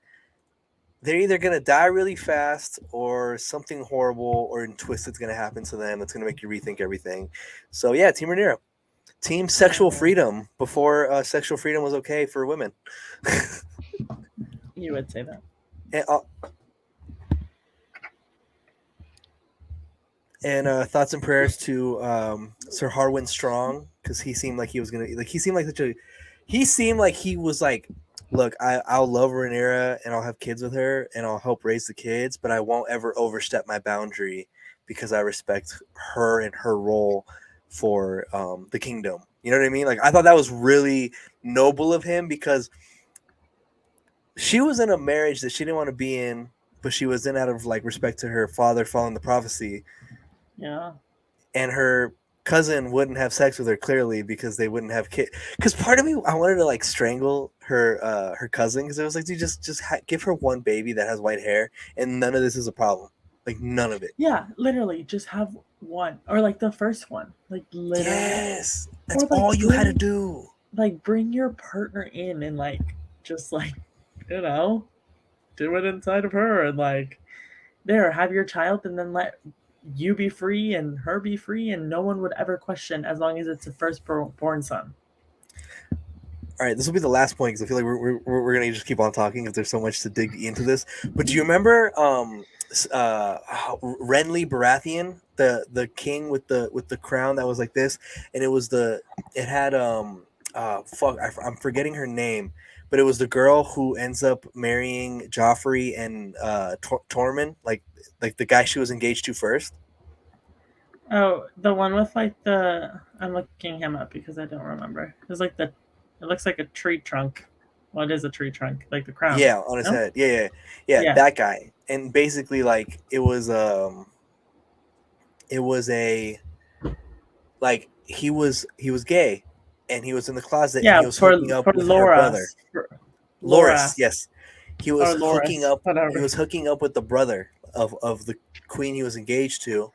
[SPEAKER 1] they're either gonna die really fast, or something horrible or twisted's gonna happen to them. That's gonna make you rethink everything. So yeah, Team Rhaenyra. Team sexual freedom before sexual freedom was okay for women.
[SPEAKER 2] You would say that.
[SPEAKER 1] And, thoughts and prayers to Sir Harwin Strong, because he seemed like he was gonna he seemed like he was like, look, I'll love Rhaenyra and I'll have kids with her and I'll help raise the kids, but I won't ever overstep my boundary, because I respect her and her role for the kingdom. You know what I mean? Like, I thought that was really noble of him, because she was in a marriage that she didn't want to be in, but she was in out of like respect to her father following the prophecy.
[SPEAKER 2] Yeah.
[SPEAKER 1] And her cousin wouldn't have sex with her, clearly, because they wouldn't have kids. Because part of me, I wanted to like strangle her cousin, because it was like, dude, just give her one baby that has white hair, and none of this is a problem. Like, none of it.
[SPEAKER 2] Yeah, literally, just have one, or like the first one, like literally.
[SPEAKER 1] Yes, that's
[SPEAKER 2] Or like
[SPEAKER 1] all you had to do.
[SPEAKER 2] Like, bring your partner in and like just like, you know, do it inside of her, and like, there, have your child, and then let you be free and her be free, and no one would ever question, as long as it's a firstborn son.
[SPEAKER 1] All right, this will be the last point, because I feel like we're gonna just keep on talking, because there's so much to dig into this. But do you remember Renly Baratheon, the king with the crown that was like this, and it had I'm forgetting her name, but it was the girl who ends up marrying Joffrey and Tormund, like the guy she was engaged to first.
[SPEAKER 2] Oh, the one with like the. I'm looking him up because I don't remember. It's like the. It looks like a tree trunk. Well, it is a tree trunk, like the crown.
[SPEAKER 1] Yeah, on his
[SPEAKER 2] No.
[SPEAKER 1] head. Yeah,
[SPEAKER 2] Yeah.
[SPEAKER 1] that guy. And basically, like it was a like he was gay, and he was in the closet, and he
[SPEAKER 2] Yeah.
[SPEAKER 1] was
[SPEAKER 2] For
[SPEAKER 1] hooking up
[SPEAKER 2] for
[SPEAKER 1] with her
[SPEAKER 2] Laura.
[SPEAKER 1] brother.
[SPEAKER 2] For
[SPEAKER 1] Loris,
[SPEAKER 2] Laura
[SPEAKER 1] yes. He
[SPEAKER 2] or
[SPEAKER 1] was hooking
[SPEAKER 2] Loris,
[SPEAKER 1] up he
[SPEAKER 2] whatever.
[SPEAKER 1] was hooking up with the brother of the queen he was engaged to.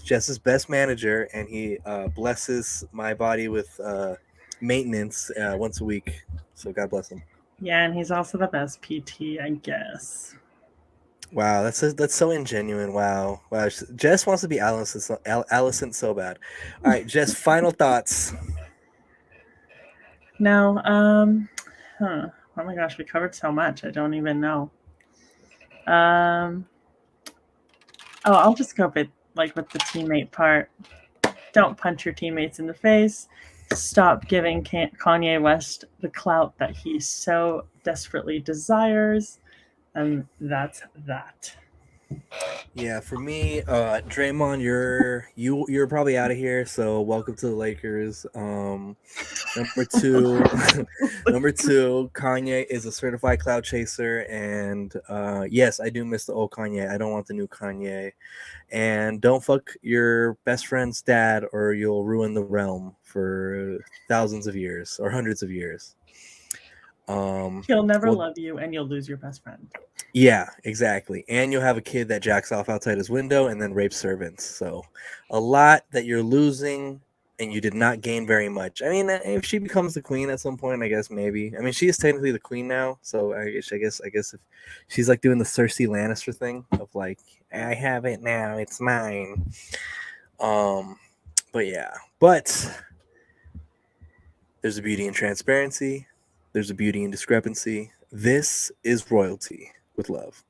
[SPEAKER 1] Jess's best manager, and he blesses my body with maintenance once a week. So God bless him.
[SPEAKER 2] Yeah, and he's also the best PT, I guess.
[SPEAKER 1] Wow, that's so ingenuine. Wow. Jess wants to be Allison so bad. All right, Jess. Final thoughts.
[SPEAKER 2] No, oh my gosh, we covered so much. I don't even know. Um, oh, I'll just go with with the teammate part. Don't punch your teammates in the face. Stop giving Kanye West the clout that he so desperately desires, and that's that.
[SPEAKER 1] Yeah, for me, Draymond, you're probably out of here. So welcome to the Lakers. Number two, number two, Kanye is a certified cloud chaser, and yes, I do miss the old Kanye. I don't want the new Kanye. And don't fuck your best friend's dad, or you'll ruin the realm for thousands of years or hundreds of years.
[SPEAKER 2] He'll never
[SPEAKER 1] Well,
[SPEAKER 2] love you, and you'll lose your best friend.
[SPEAKER 1] yeah, exactly. And you'll have a kid that jacks off outside his window and then rapes servants. So a lot that you're losing, and you did not gain very much. I mean, if she becomes the queen at some point, I guess maybe. I mean, she is technically the queen now, so I guess if she's like doing the Cersei Lannister thing of like, I have it now, it's mine. But yeah, but there's a beauty in transparency. There's a beauty in discrepancy. This is royalty with love.